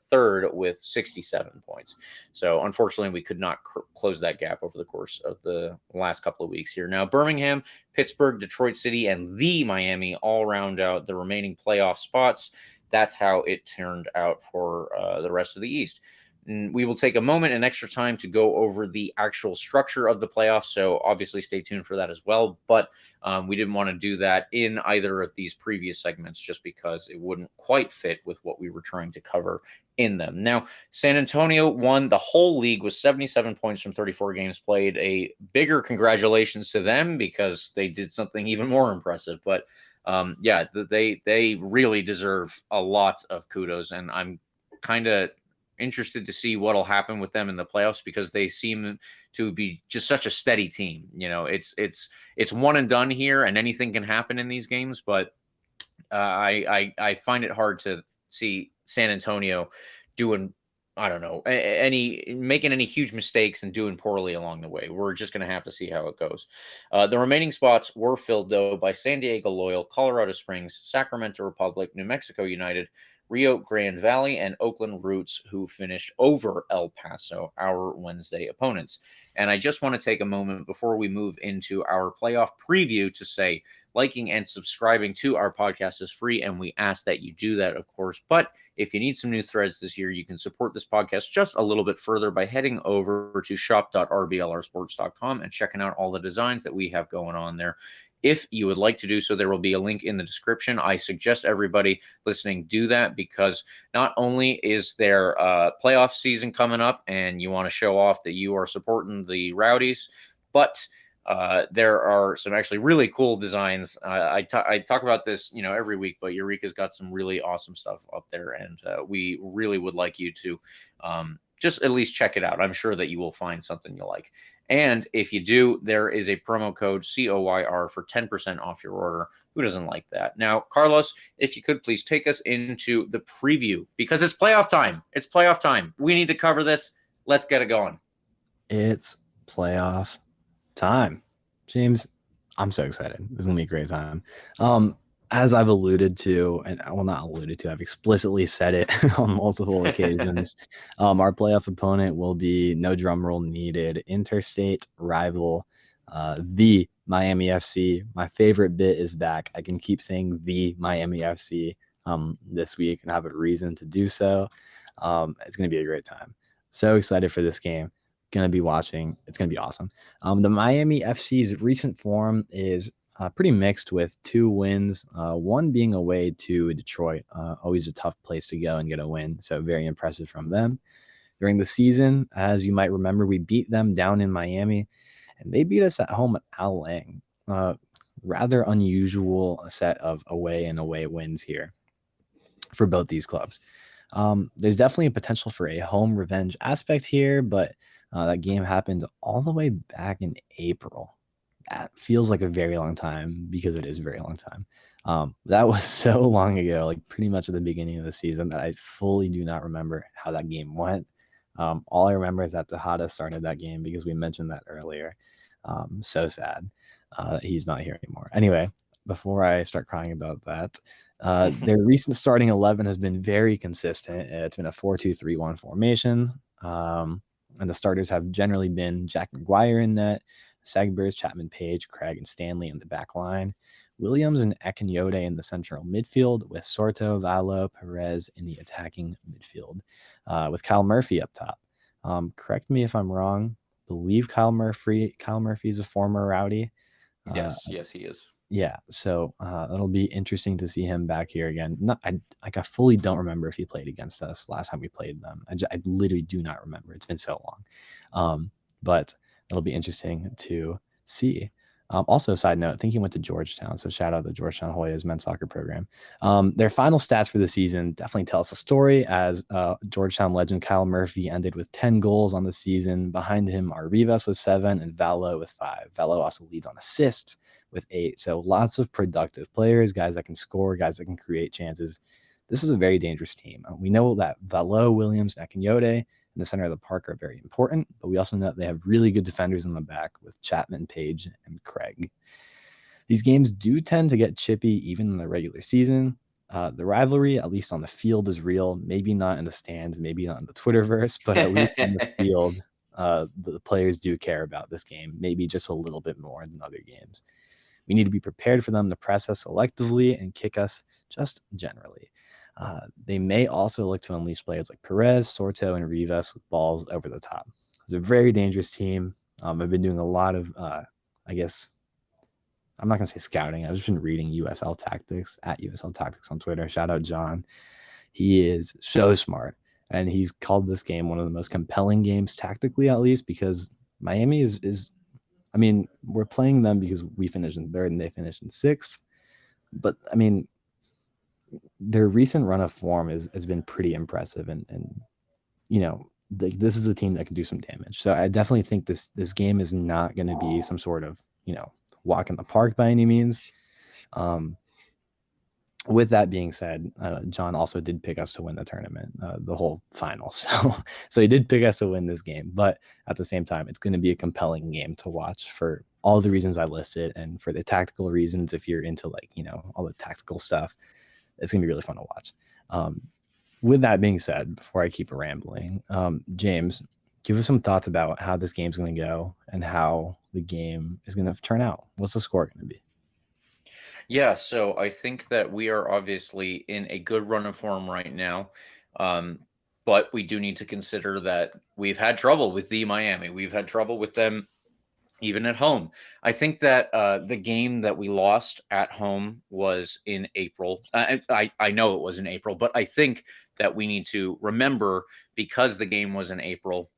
third with 67 points. So unfortunately, we could not close that gap over the course of the last couple of weeks here. Now, Birmingham, Pittsburgh, Detroit City, and the Miami all round out the remaining playoff spots. That's how it turned out for the rest of the East. We will take a moment and extra time to go over the actual structure of the playoffs, so obviously stay tuned for that as well. But we didn't want to do that in either of these previous segments just because it wouldn't quite fit with what we were trying to cover in them. Now, San Antonio won the whole league with 77 points from 34 games played. A bigger congratulations to them because they did something even more impressive. But they really deserve a lot of kudos, and I'm kind of interested to see what'll happen with them in the playoffs because they seem to be just such a steady team. It's one and done here, and anything can happen in these games. But I find it hard to see San Antonio doing, I don't know, making any huge mistakes and doing poorly along the way. We're just going to have to see how it goes. The remaining spots were filled, though, by San Diego Loyal, Colorado Springs, Sacramento Republic, New Mexico United, Rio Grande Valley, and Oakland Roots, who finished over El Paso, our Wednesday opponents. And I just want to take a moment before we move into our playoff preview to say liking and subscribing to our podcast is free, and we ask that you do that, of course. But if you need some new threads this year, you can support this podcast just a little bit further by heading over to shop.rblrsports.com and checking out all the designs that we have going on there. If you would like to do so, there will be a link in the description. I suggest everybody listening do that, because not only is there playoff season coming up and you want to show off that you are supporting the Rowdies, but there are some actually really cool designs. I talk about this, every week, but Eureka's got some really awesome stuff up there, and we really would like you to just at least check it out. I'm sure that you will find something you like. And if you do, there is a promo code COYR for 10% off your order. Who doesn't like that? Now, Carlos, if you could please take us into the preview, because it's playoff time. It's playoff time. We need to cover this. Let's get it going. It's playoff time. James, I'm so excited. This is going to be a great time. As I've alluded to, and well, not alluded to, I've explicitly said it on multiple occasions. Our playoff opponent will be, no drum roll needed, interstate rival, the Miami FC. My favorite bit is back. I can keep saying the Miami FC this week and have a reason to do so. It's going to be a great time. So excited for this game. Going to be watching. It's going to be awesome. The Miami FC's recent form is pretty mixed, with 2 wins, one being away to Detroit. Always a tough place to go and get a win, so very impressive from them. During the season, as you might remember, we beat them down in Miami, and they beat us at home at Al Lang. Rather unusual set of away wins here for both these clubs. There's definitely a potential for a home revenge aspect here, but that game happened all the way back in April. That feels like a very long time, because it is a very long time. That was so long ago, like pretty much at the beginning of the season, that I fully do not remember how that game went. All I remember is that Tejada started that game, because we mentioned that earlier. So sad that he's not here anymore. Anyway, before I start crying about that, their recent starting 11 has been very consistent. It's been a 4-2-3-1 formation. And the starters have generally been Jack McGuire in net, Sagbers, Chapman, Page, Craig, and Stanley in the back line, Williams and Akinyode in the central midfield, with Sorto, Valo, Perez in the attacking midfield, with Kyle Murphy up top. Correct me if I'm wrong. Believe Kyle Murphy is a former Rowdy. Yes, he is. Yeah, so it'll be interesting to see him back here again. I fully don't remember if he played against us last time we played them. I literally do not remember. It's been so long. But it'll be interesting to see. Also, side note, I think he went to Georgetown, so shout out to Georgetown Hoyas men's soccer program. Their final stats for the season definitely tell us a story, as Georgetown legend Kyle Murphy ended with 10 goals on the season. Behind him are Rivas with 7 and Valo with 5. Valo also leads on assists with 8. So lots of productive players, guys that can score, guys that can create chances. This is a very dangerous team. We know that Valo, Williams, and Akinyode in the center of the park are very important, but we also know that they have really good defenders in the back with Chapman, Page, and Craig. These games do tend to get chippy even in the regular season. The rivalry, at least on the field, is real. Maybe not in the stands, maybe not in the Twitterverse, but at least on the field, the players do care about this game, maybe just a little bit more than other games. We need to be prepared for them to press us selectively and kick us just generally. They may also look to unleash players like Perez, Sorto, and Rivas with balls over the top. It's a very dangerous team. I've been doing a lot of, I'm not going to say scouting. I've just been reading USL Tactics at USL Tactics on Twitter. Shout out John. He is so smart, and he's called this game one of the most compelling games, tactically at least, because Miami is we're playing them because we finished in 3rd and they finished in 6th. But, their recent run of form has been pretty impressive, and this is a team that can do some damage. So I definitely think this game is not going to be some sort of walk in the park by any means. With that being said, John also did pick us to win the tournament, the whole final. So he did pick us to win this game, but at the same time, it's going to be a compelling game to watch for all the reasons I listed, and for the tactical reasons. If you're into all the tactical stuff, it's going to be really fun to watch. With that being said, before I keep rambling, James, give us some thoughts about how this game's going to go and how the game is going to turn out. What's the score going to be? Yeah, so I think that we are obviously in a good run of form right now. But we do need to consider that we've had trouble with the Miami. We've had trouble with them even at home. I think that the game that we lost at home was in April. I know it was in April, but I think that we need to remember, because the game was in April,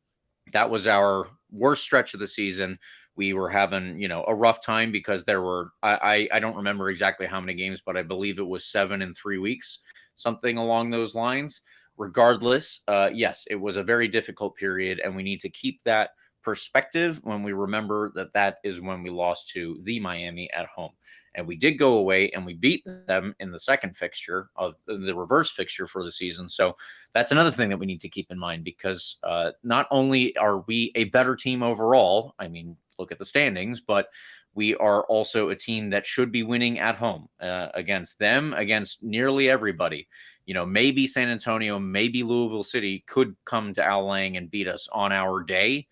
that was our worst stretch of the season. We were having, a rough time because there were, I don't remember exactly how many games, but I believe it was 7 in 3 weeks, something along those lines. Regardless, yes, it was a very difficult period, and we need to keep that perspective when we remember that that is when we lost to the Miami at home. And we did go away and we beat them in the second fixture of the reverse fixture for the season. So that's another thing that we need to keep in mind, because not only are we a better team overall, I mean, look at the standings, but we are also a team that should be winning at home against them, against nearly everybody. Maybe San Antonio, maybe Louisville City could come to Al Lang and beat us on our day.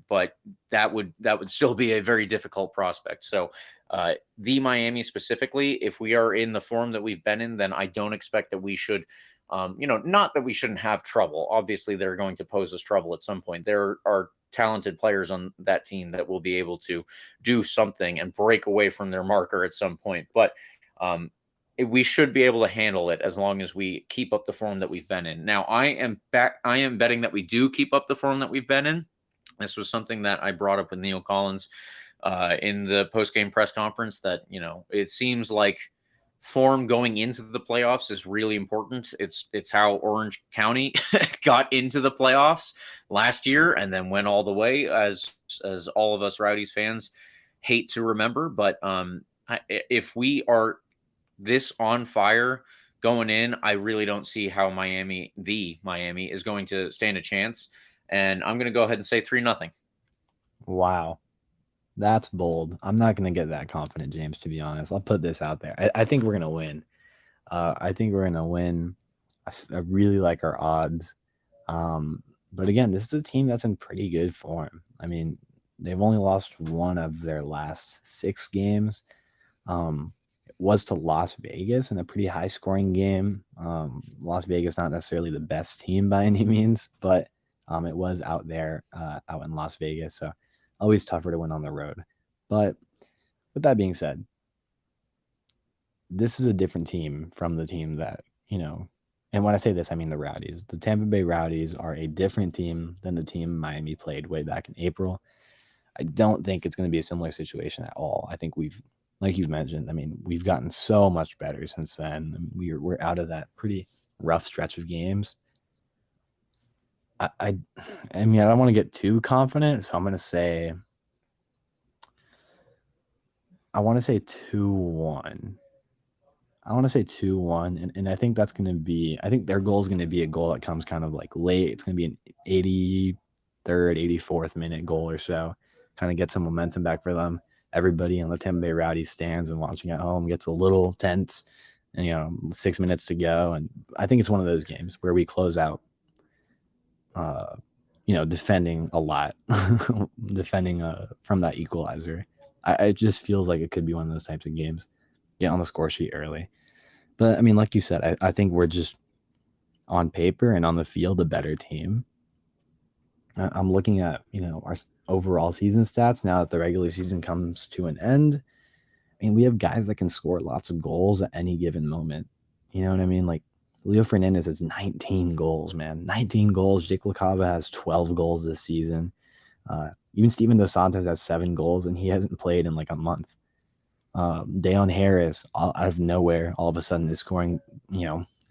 But that would still be a very difficult prospect. So the Miami specifically, if we are in the form that we've been in, then I don't expect that we should, not that we shouldn't have trouble. Obviously, they're going to pose us trouble at some point. There are talented players on that team that will be able to do something and break away from their marker at some point. But we should be able to handle it as long as we keep up the form that we've been in. Now, I am betting that we do keep up the form that we've been in. This was something that I brought up with Neil Collins in the post-game press conference, that, it seems like form going into the playoffs is really important. It's how Orange County got into the playoffs last year and then went all the way, as all of us Rowdies fans hate to remember. But if we are this on fire going in, I really don't see how Miami is going to stand a chance. And I'm going to go ahead and say 3-0. Wow. That's bold. I'm not going to get that confident, James, to be honest. I'll put this out there. I think we're going to win. I think we're going to win. I really like our odds. But again, this is a team that's in pretty good form. I mean, they've only lost one of their last 6 games. It was to Las Vegas in a pretty high-scoring game. Las Vegas, not necessarily the best team by any means, but it was out there, out in Las Vegas. So always tougher to win on the road. But with that being said, this is a different team from the team that, and when I say this, I mean the Rowdies. The Tampa Bay Rowdies are a different team than the team Miami played way back in April. I don't think it's going to be a similar situation at all. I think we've, like you've mentioned, I mean, we've gotten so much better since then. We're out of that pretty rough stretch of games. I mean, I don't want to get too confident, so I'm going to say, I want to say 2-1. I want to say 2-1, and I think that's going to be, I think their goal is going to be a goal that comes kind of like late. It's going to be an 83rd, 84th minute goal or so, kind of get some momentum back for them. Everybody in the Tampa Bay Rowdies stands and watching at home gets a little tense, and 6 minutes to go. And I think it's one of those games where we close out, defending a lot, defending from that equalizer. It just feels like it could be one of those types of games. Get on the score sheet early. But I mean, like you said, I think we're just on paper and on the field a better team. I'm looking at, our overall season stats now that the regular season comes to an end. I mean, we have guys that can score lots of goals at any given moment. You know what I mean? Like Leo Fernandez has 19 goals, man. 19 goals. Jake LaCava has 12 goals this season. Even Steven Dos Santos has 7 goals, and he hasn't played in like a month. Deion Harris, out of nowhere, all of a sudden is scoring,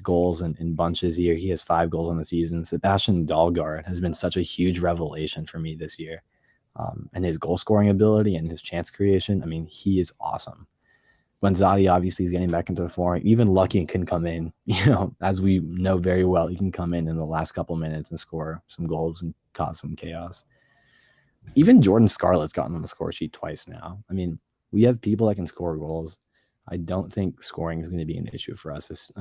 goals in bunches here. He has 5 goals on the season. Sebastian Dahlgaard has been such a huge revelation for me this year. And his goal scoring ability and his chance creation, I mean, he is awesome. Guanzati obviously is getting back into the form. Even Lucky can come in, as we know very well, he can come in the last couple minutes and score some goals and cause some chaos. Even Jordan Scarlett's gotten on the score sheet twice now. I mean, we have people that can score goals. I don't think scoring is going to be an issue for us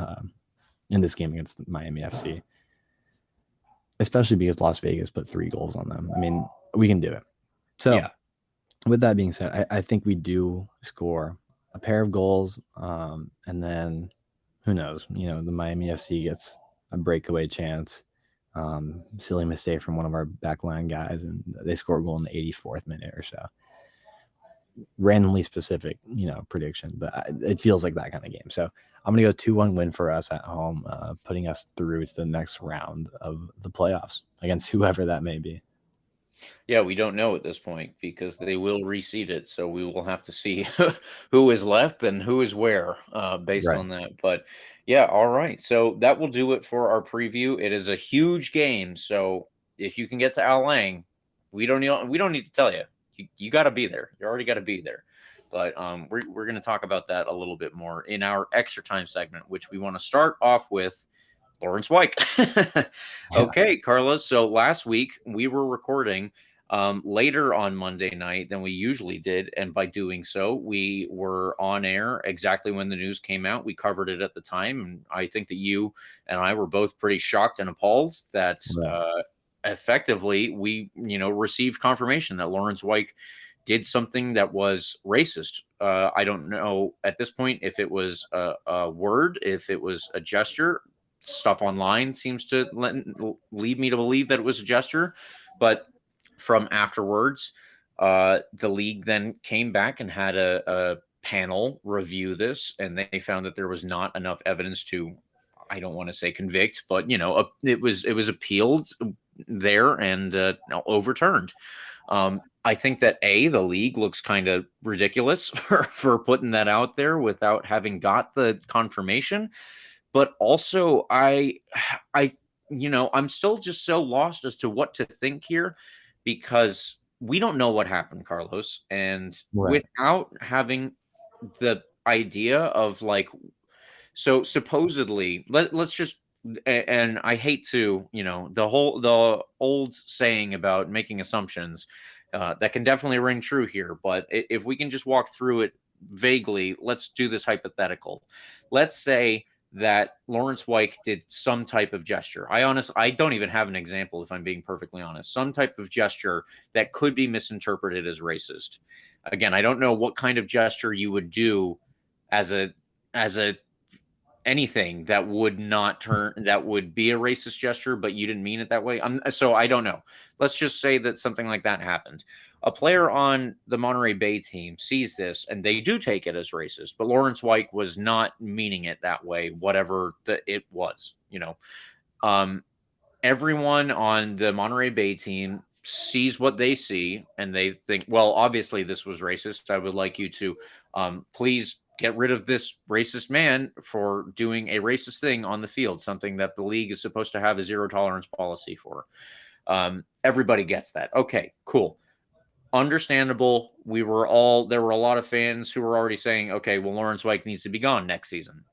in this game against Miami FC, especially because Las Vegas put 3 goals on them. I mean, we can do it. So With that being said, I think we do score a pair of goals, and then who knows? The Miami FC gets a breakaway chance, silly mistake from one of our backline guys, and they score a goal in the 84th minute or so. randomly specific, prediction, but it feels like that kind of game. So I'm going to go 2-1 win for us at home, putting us through to the next round of the playoffs against whoever that may be. Yeah, we don't know at this point because they will reseed it. So we will have to see who is left and who is where based Right. on that. But yeah, all right. So that will do it for our preview. It is a huge game. So if you can get to Al Lang, we don't need to tell you. You got to be there. You already got to be there. But we're going to talk about that a little bit more in our extra time segment, which we want to start off with Lawrence White. Okay, Carlos. So last week we were recording later on Monday night than we usually did. And by doing so, we were on air exactly when the news came out. We covered it at the time. And I think that you and I were both pretty shocked and appalled that effectively we, received confirmation that Lawrence White did something that was racist. I don't know at this point if it was a word, if it was a gesture. Stuff online seems to lead me to believe that it was a gesture, but from afterwards, the league then came back and had a panel review this, and they found that there was not enough evidence to, I don't want to say convict, but it was appealed there and overturned. I think that the league looks kind of ridiculous for putting that out there without having got the confirmation. But also, I'm still just so lost as to what to think here because we don't know what happened, Carlos. And without having the idea of so supposedly, let's just, and I hate to, the old saying about making assumptions that can definitely ring true here. But if we can just walk through it vaguely, let's do this hypothetical. Let's say that Lawrence White did some type of gesture. I don't even have an example, if I'm being perfectly honest. Some type of gesture that could be misinterpreted as racist. Again, I don't know what kind of gesture you would do as a anything that would be a racist gesture, but you didn't mean it that way. So I don't know. Let's just say that something like that happened. A player on the Monterey Bay team sees this and they do take it as racist, but Lawrence White was not meaning it that way, whatever it was, everyone on the Monterey Bay team sees what they see and they think, well, obviously this was racist. I would like you to please get rid of this racist man for doing a racist thing on the field, something that the league is supposed to have a zero tolerance policy for. Everybody gets that. Okay, cool. Understandable. There were a lot of fans who were already saying, okay, well, Lawrence White needs to be gone next season.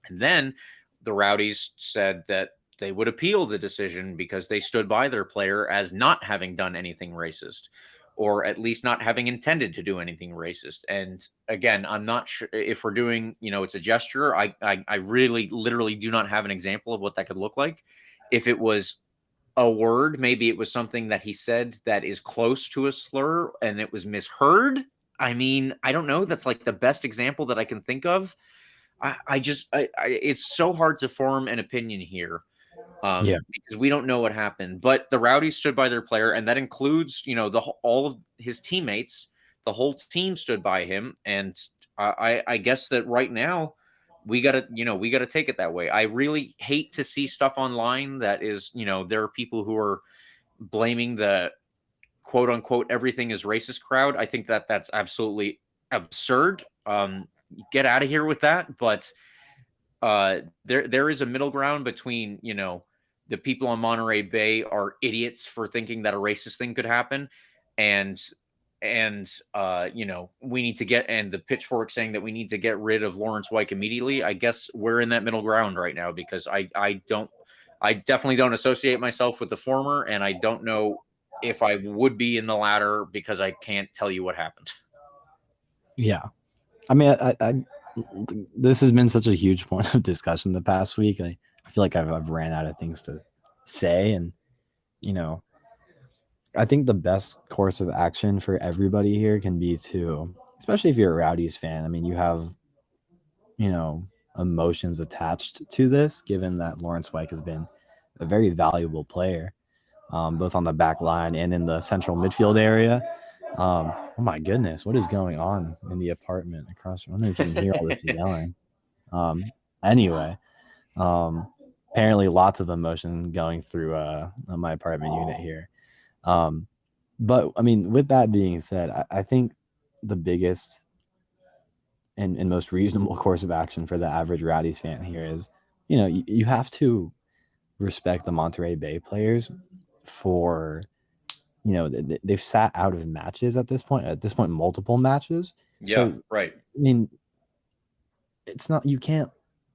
And then the Rowdies said that they would appeal the decision because they stood by their player as not having done anything racist, or at least not having intended to do anything racist. And again, I'm not sure if we're doing, it's a gesture. I really literally do not have an example of what that could look like. If it was a word, maybe it was something that he said that is close to a slur and it was misheard. I mean, I don't know. That's like the best example that I can think of. It's so hard to form an opinion here. Because we don't know what happened, but the Rowdies stood by their player, and that includes, all of his teammates. The whole team stood by him, and I guess that right now we gotta take it that way. I really hate to see stuff online that is, there are people who are blaming the quote unquote everything is racist crowd. I think that that's absolutely absurd. Get out of here with that. But there is a middle ground between, the people on Monterey Bay are idiots for thinking that a racist thing could happen. And we need to and the pitchfork saying that we need to get rid of Lawrence White immediately. I guess we're in that middle ground right now because I definitely don't associate myself with the former. And I don't know if I would be in the latter because I can't tell you what happened. Yeah. I mean, this has been such a huge point of discussion the past week. I feel like I've ran out of things to say, and I think the best course of action for everybody here can be to, especially if you're a Rowdies fan. I mean, you have emotions attached to this, given that Lawrence White has been a very valuable player, both on the back line and in the central midfield area. Oh my goodness, what is going on in the apartment across? I don't know if you can hear all this yelling. Anyway, apparently lots of emotion going through my apartment unit here. But I mean, with that being said, I think the biggest and most reasonable course of action for the average Rowdies fan here is, you have to respect the Monterey Bay players for, they've sat out of matches at this point, multiple matches. Yeah, So, right. I mean, it's not, you can't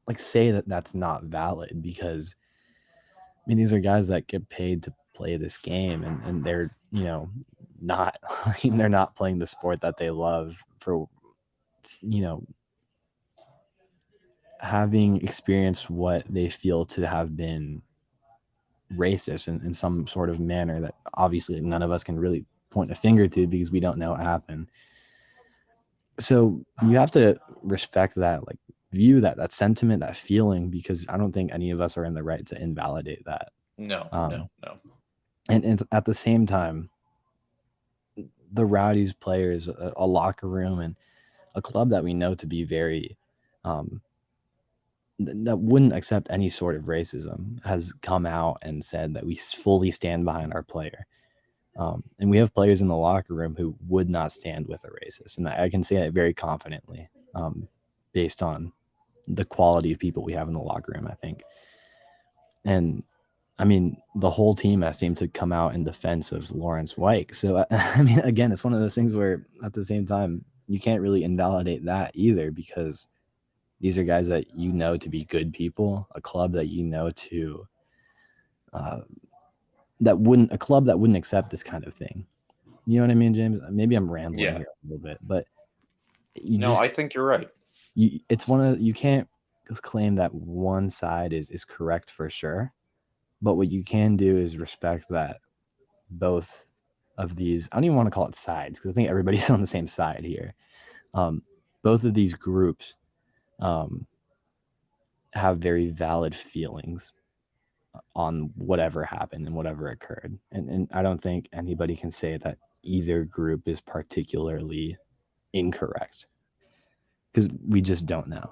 like say that that's not valid, because I mean, these are guys that get paid to play this game, and they're, not, they're not playing the sport that they love for, having experienced what they feel to have been racist in some sort of manner that obviously none of us can really point a finger to because we don't know what happened. So you have to respect that, like, view that sentiment, that feeling, because I don't think any of us are in the right to invalidate that. No. And at the same time, the Rowdies players, a locker room, and a club that we know to be very that wouldn't accept any sort of racism, has come out and said that we fully stand behind our player. And we have players in the locker room who would not stand with a racist. And I can say that very confidently, based on the quality of people we have in the locker room, I think. And I mean, the whole team has seemed to come out in defense of Lawrence White. So, I mean, again, it's one of those things where at the same time, you can't really invalidate that either, because these are guys that you know to be good people, a club that you know to a club that wouldn't accept this kind of thing. You know what I mean, James? Maybe I'm rambling here a little bit, but I think you're right. You can't claim that one side is correct for sure, but what you can do is respect that both of these, I don't even want to call it sides, because I think everybody's on the same side here. Both of these groups have very valid feelings on whatever happened and whatever occurred. And I don't think anybody can say that either group is particularly incorrect, because we just don't know.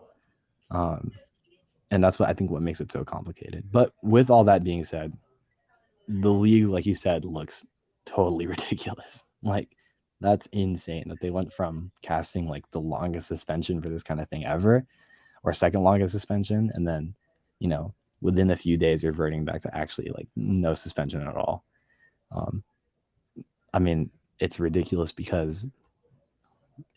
And that's what makes it so complicated. But with all that being said, the league, like you said, looks totally ridiculous. Like, that's insane that they went from casting like the longest suspension for this kind of thing ever, or second longest suspension, and then, within a few days reverting back to actually like no suspension at all. I mean, it's ridiculous, because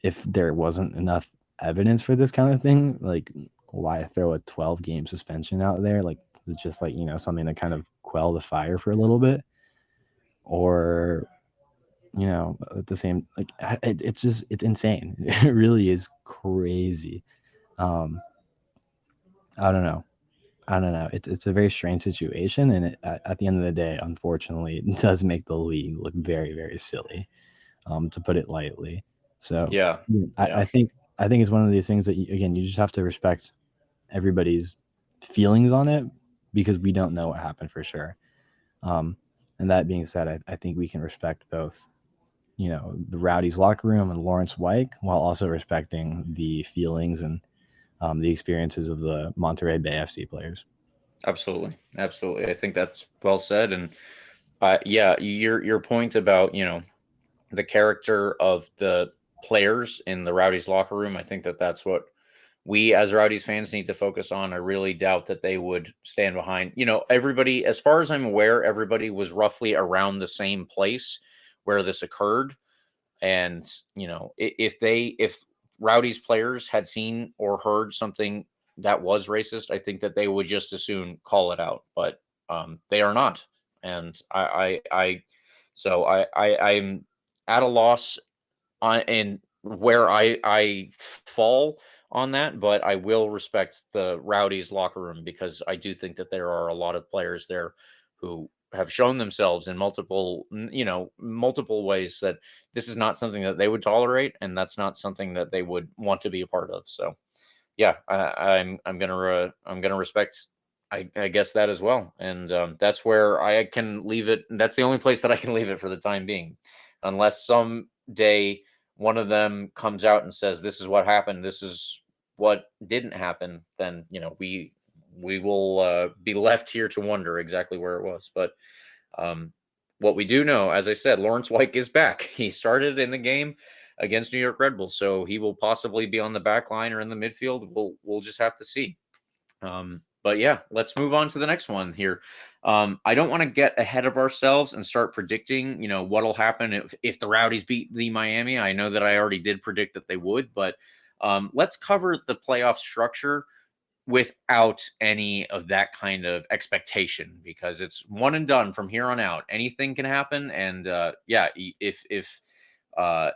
if there wasn't enough evidence for this kind of thing, like, why throw a 12-game suspension out there? Like, it's just like, something to kind of quell the fire for a little bit, or, at the same, like, it's insane. It really is crazy. I don't know. It's a very strange situation, and at the end of the day, unfortunately, it does make the league look very, very silly, to put it lightly. So I think it's one of these things that you just have to respect everybody's feelings on it, because we don't know what happened for sure. And that being said, I think we can respect both, the Rowdies locker room and Lawrence White, while also respecting the feelings and the experiences of the Monterey Bay FC players. Absolutely. I think that's well said. And your point about, the character of the players in the Rowdies locker room, I think that's what we as Rowdies fans need to focus on. I really doubt that they would stand behind, everybody. As far as I'm aware, everybody was roughly around the same place where this occurred. And, if Rowdies players had seen or heard something that was racist, I think that they would just as soon call it out, but they are not. And I'm at a loss in where I fall on that, but I will respect the Rowdies locker room, because I do think that there are a lot of players there who have shown themselves in multiple ways that this is not something that they would tolerate, and that's not something that they would want to be a part of. So I'm gonna respect, I guess, that as well. And that's where I can leave it. That's the only place that I can leave it for the time being, unless some day one of them comes out and says, this is what happened, this is what didn't happen, then, we will be left here to wonder exactly where it was. But what we do know, as I said, Lawrence White is back. He started in the game against New York Red Bulls, so he will possibly be on the back line or in the midfield. We'll just have to see. But yeah, let's move on to the next one here. I don't want to get ahead of ourselves and start predicting, what'll happen if the Rowdies beat the Miami. I know that I already did predict that they would, but let's cover the playoff structure without any of that kind of expectation, because it's one and done from here on out. Anything can happen. And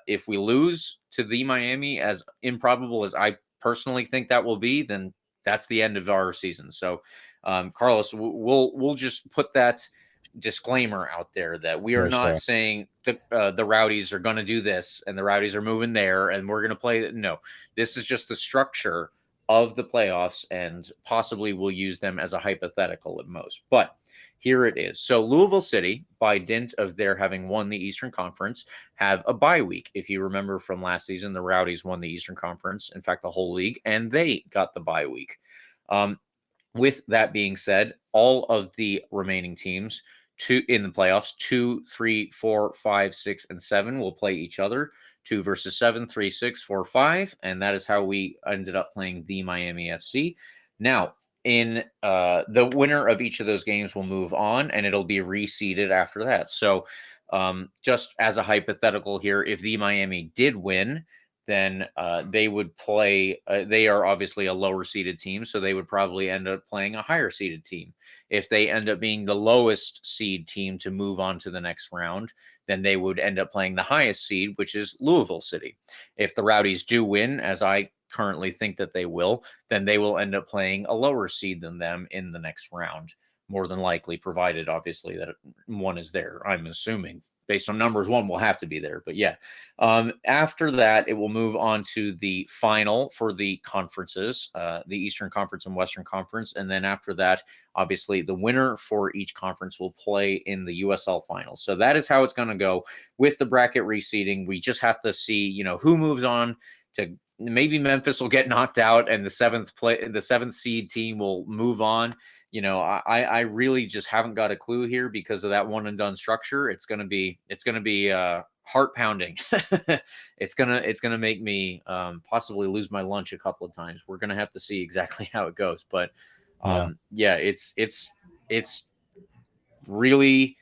if we lose to the Miami, as improbable as I personally think that will be, then that's the end of our season. So, Carlos, we'll just put that disclaimer out there that we are not saying the Rowdies are going to do this and the Rowdies are moving there and we're going to play. No, this is just the structure of the playoffs, and possibly we'll use them as a hypothetical at most. But here it is. So Louisville City, by dint of their having won the Eastern Conference, have a bye week. If you remember from last season, the Rowdies won the Eastern Conference, in fact, the whole league, and they got the bye week. With that being said, all of the remaining teams in the playoffs, 2, 3, 4, 5, 6, and 7 will play each other. 2 versus 7, 3, 6, 4, 5. And that is how we ended up playing the Miami FC. Now, in the winner of each of those games will move on, and it'll be reseeded after that. So just as a hypothetical here, if the Miami did win, then they would play. They are obviously a lower seeded team, so they would probably end up playing a higher seeded team. If they end up being the lowest seed team to move on to the next round, then they would end up playing the highest seed, which is Louisville City. If the Rowdies do win, as I currently think that they will, then they will end up playing a lower seed than them in the next round, more than likely, provided obviously that one is there. I'm assuming based on numbers, one will have to be there. But yeah, after that, it will move on to the final for the conferences, the Eastern Conference and Western Conference. And then after that, obviously, the winner for each conference will play in the USL Finals. So that is how it's going to go with the bracket reseeding. We just have to see, who moves on to. Maybe Memphis will get knocked out and the seventh seed team will move on. I really just haven't got a clue here because of that one and done structure. It's going to be heart pounding. It's going to make me possibly lose my lunch a couple of times. We're going to have to see exactly how it goes. But it's really,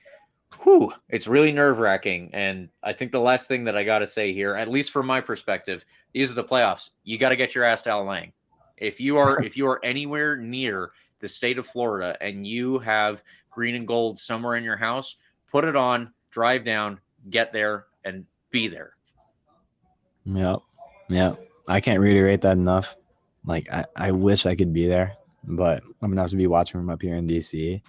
it's really nerve wracking. And I think the last thing that I got to say here, at least from my perspective, these are the playoffs. You got to get your ass to Lang. If you are anywhere near the state of Florida and you have green and gold somewhere in your house, put it on, drive down, get there, and be there. Yep. I can't reiterate that enough. Like, I wish I could be there, but I'm gonna have to be watching from up here in DC,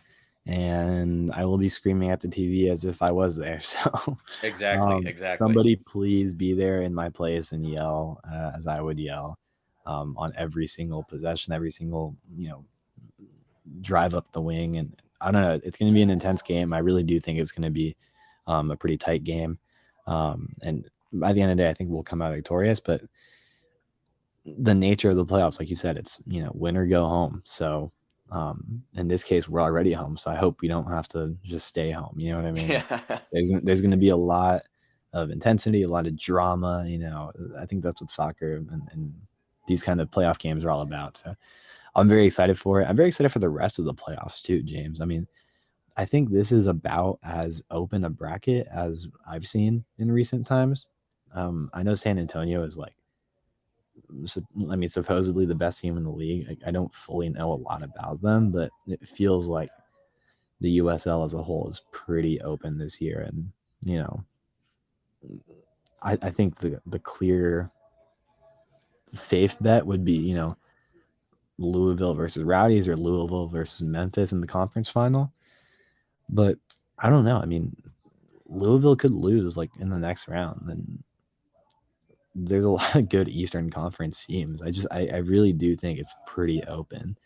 and I will be screaming at the TV as if I was there. So exactly. Somebody please be there in my place and yell as I would yell on every single possession, every single drive up the wing. And I don't know, it's going to be an intense game. I really do think it's going to be a pretty tight game. And by the end of the day, I think we'll come out victorious. But the nature of the playoffs, like you said, it's win or go home. So in this case, we're already home. So I hope we don't have to just stay home. You know what I mean? Yeah. There's going to be a lot of intensity, a lot of drama. I think that's what soccer and these kind of playoff games are all about. So I'm very excited for it. I'm very excited for the rest of the playoffs too, James. I mean, I think this is about as open a bracket as I've seen in recent times. I know San Antonio is supposedly the best team in the league. I don't fully know a lot about them, but it feels like the USL as a whole is pretty open this year. And, I think the clear safe bet would be, Louisville versus Rowdies or Louisville versus Memphis in the conference final. But I don't know. I mean, Louisville could lose in the next round. And there's a lot of good Eastern Conference teams. I really do think it's pretty open.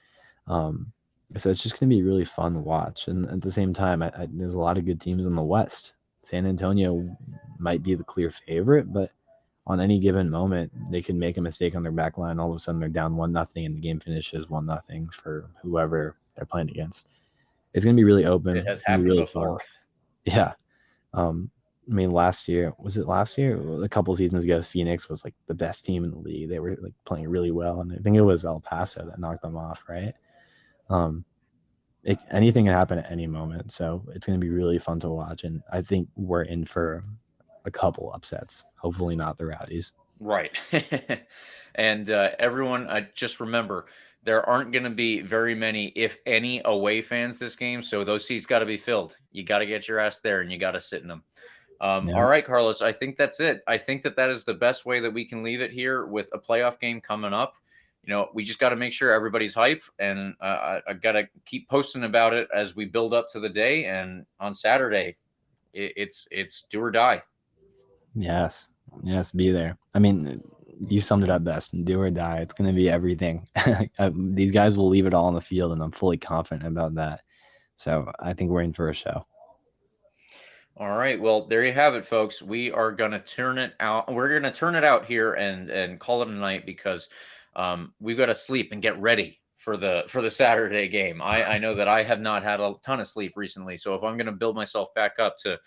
So it's just going to be a really fun watch. And at the same time, there's a lot of good teams in the West. San Antonio might be the clear favorite, but on any given moment, they could make a mistake on their back line. All of a sudden, they're down 1-0, and the game finishes 1-0 for whoever they're playing against. It's going to be really open. It has It's going to be happened really before. fun. Yeah. I mean, last year, was it last year? A couple of seasons ago, Phoenix was like the best team in the league. They were like playing really well, and I think it was El Paso that knocked them off, right? Anything can happen at any moment, so it's going to be really fun to watch, and I think we're in for a couple upsets. Hopefully not the Rowdies. Right. And everyone, just remember, there aren't going to be very many, if any, away fans this game, so those seats got to be filled. You got to get your ass there, and you got to sit in them. Yeah. All right, Carlos, I think that's it. I think that is the best way that we can leave it here with a playoff game coming up. We just got to make sure everybody's hype, and I've got to keep posting about it as we build up to the day. And on Saturday, it's do or die. Yes, be there. I mean, you summed it up best. Do or die. It's going to be everything. These guys will leave it all on the field, and I'm fully confident about that. So I think we're in for a show. All right. Well, there you have it, folks. We are going to turn it out. We're going to turn it out here and call it a night because we've got to sleep and get ready for the Saturday game. I know that I have not had a ton of sleep recently. So if I'm going to build myself back up to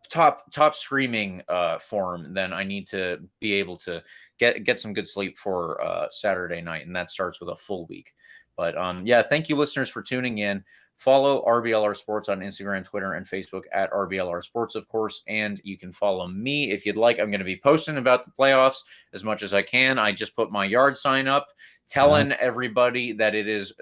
top streaming form, then I need to be able to get some good sleep for Saturday night. And that starts with a full week. But yeah, thank you, listeners, for tuning in. Follow RBLR Sports on Instagram, Twitter, and Facebook at RBLR Sports, of course. And you can follow me if you'd like. I'm going to be posting about the playoffs as much as I can. I just put my yard sign up telling everybody that it is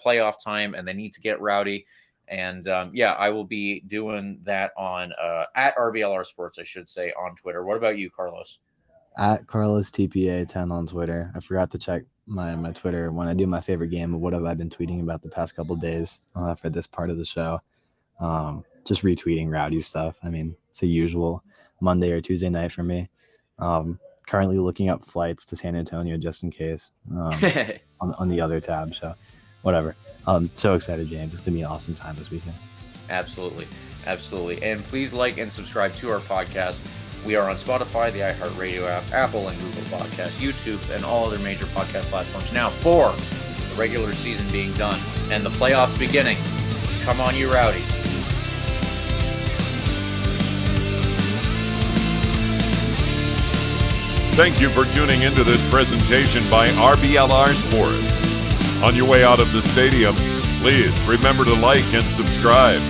playoff time and they need to get rowdy. And yeah, I will be doing that on at RBLR Sports, I should say, on Twitter. What about you, Carlos? At Carlos TPA10 on Twitter. I forgot to check my Twitter when I do my favorite game of what have I been tweeting about the past couple of days for this part of the show. Just retweeting Rowdy stuff. I mean, it's a usual Monday or Tuesday night for me. Currently looking up flights to San Antonio just in case on the other tab. So whatever. So excited, James. It's going to be an awesome time this weekend. Absolutely. And please like and subscribe to our podcast. We are on Spotify, the iHeartRadio app, Apple and Google Podcasts, YouTube, and all other major podcast platforms. Now, for the regular season being done and the playoffs beginning, come on, you Rowdies. Thank you for tuning into this presentation by RBLR Sports. On your way out of the stadium, please remember to like and subscribe.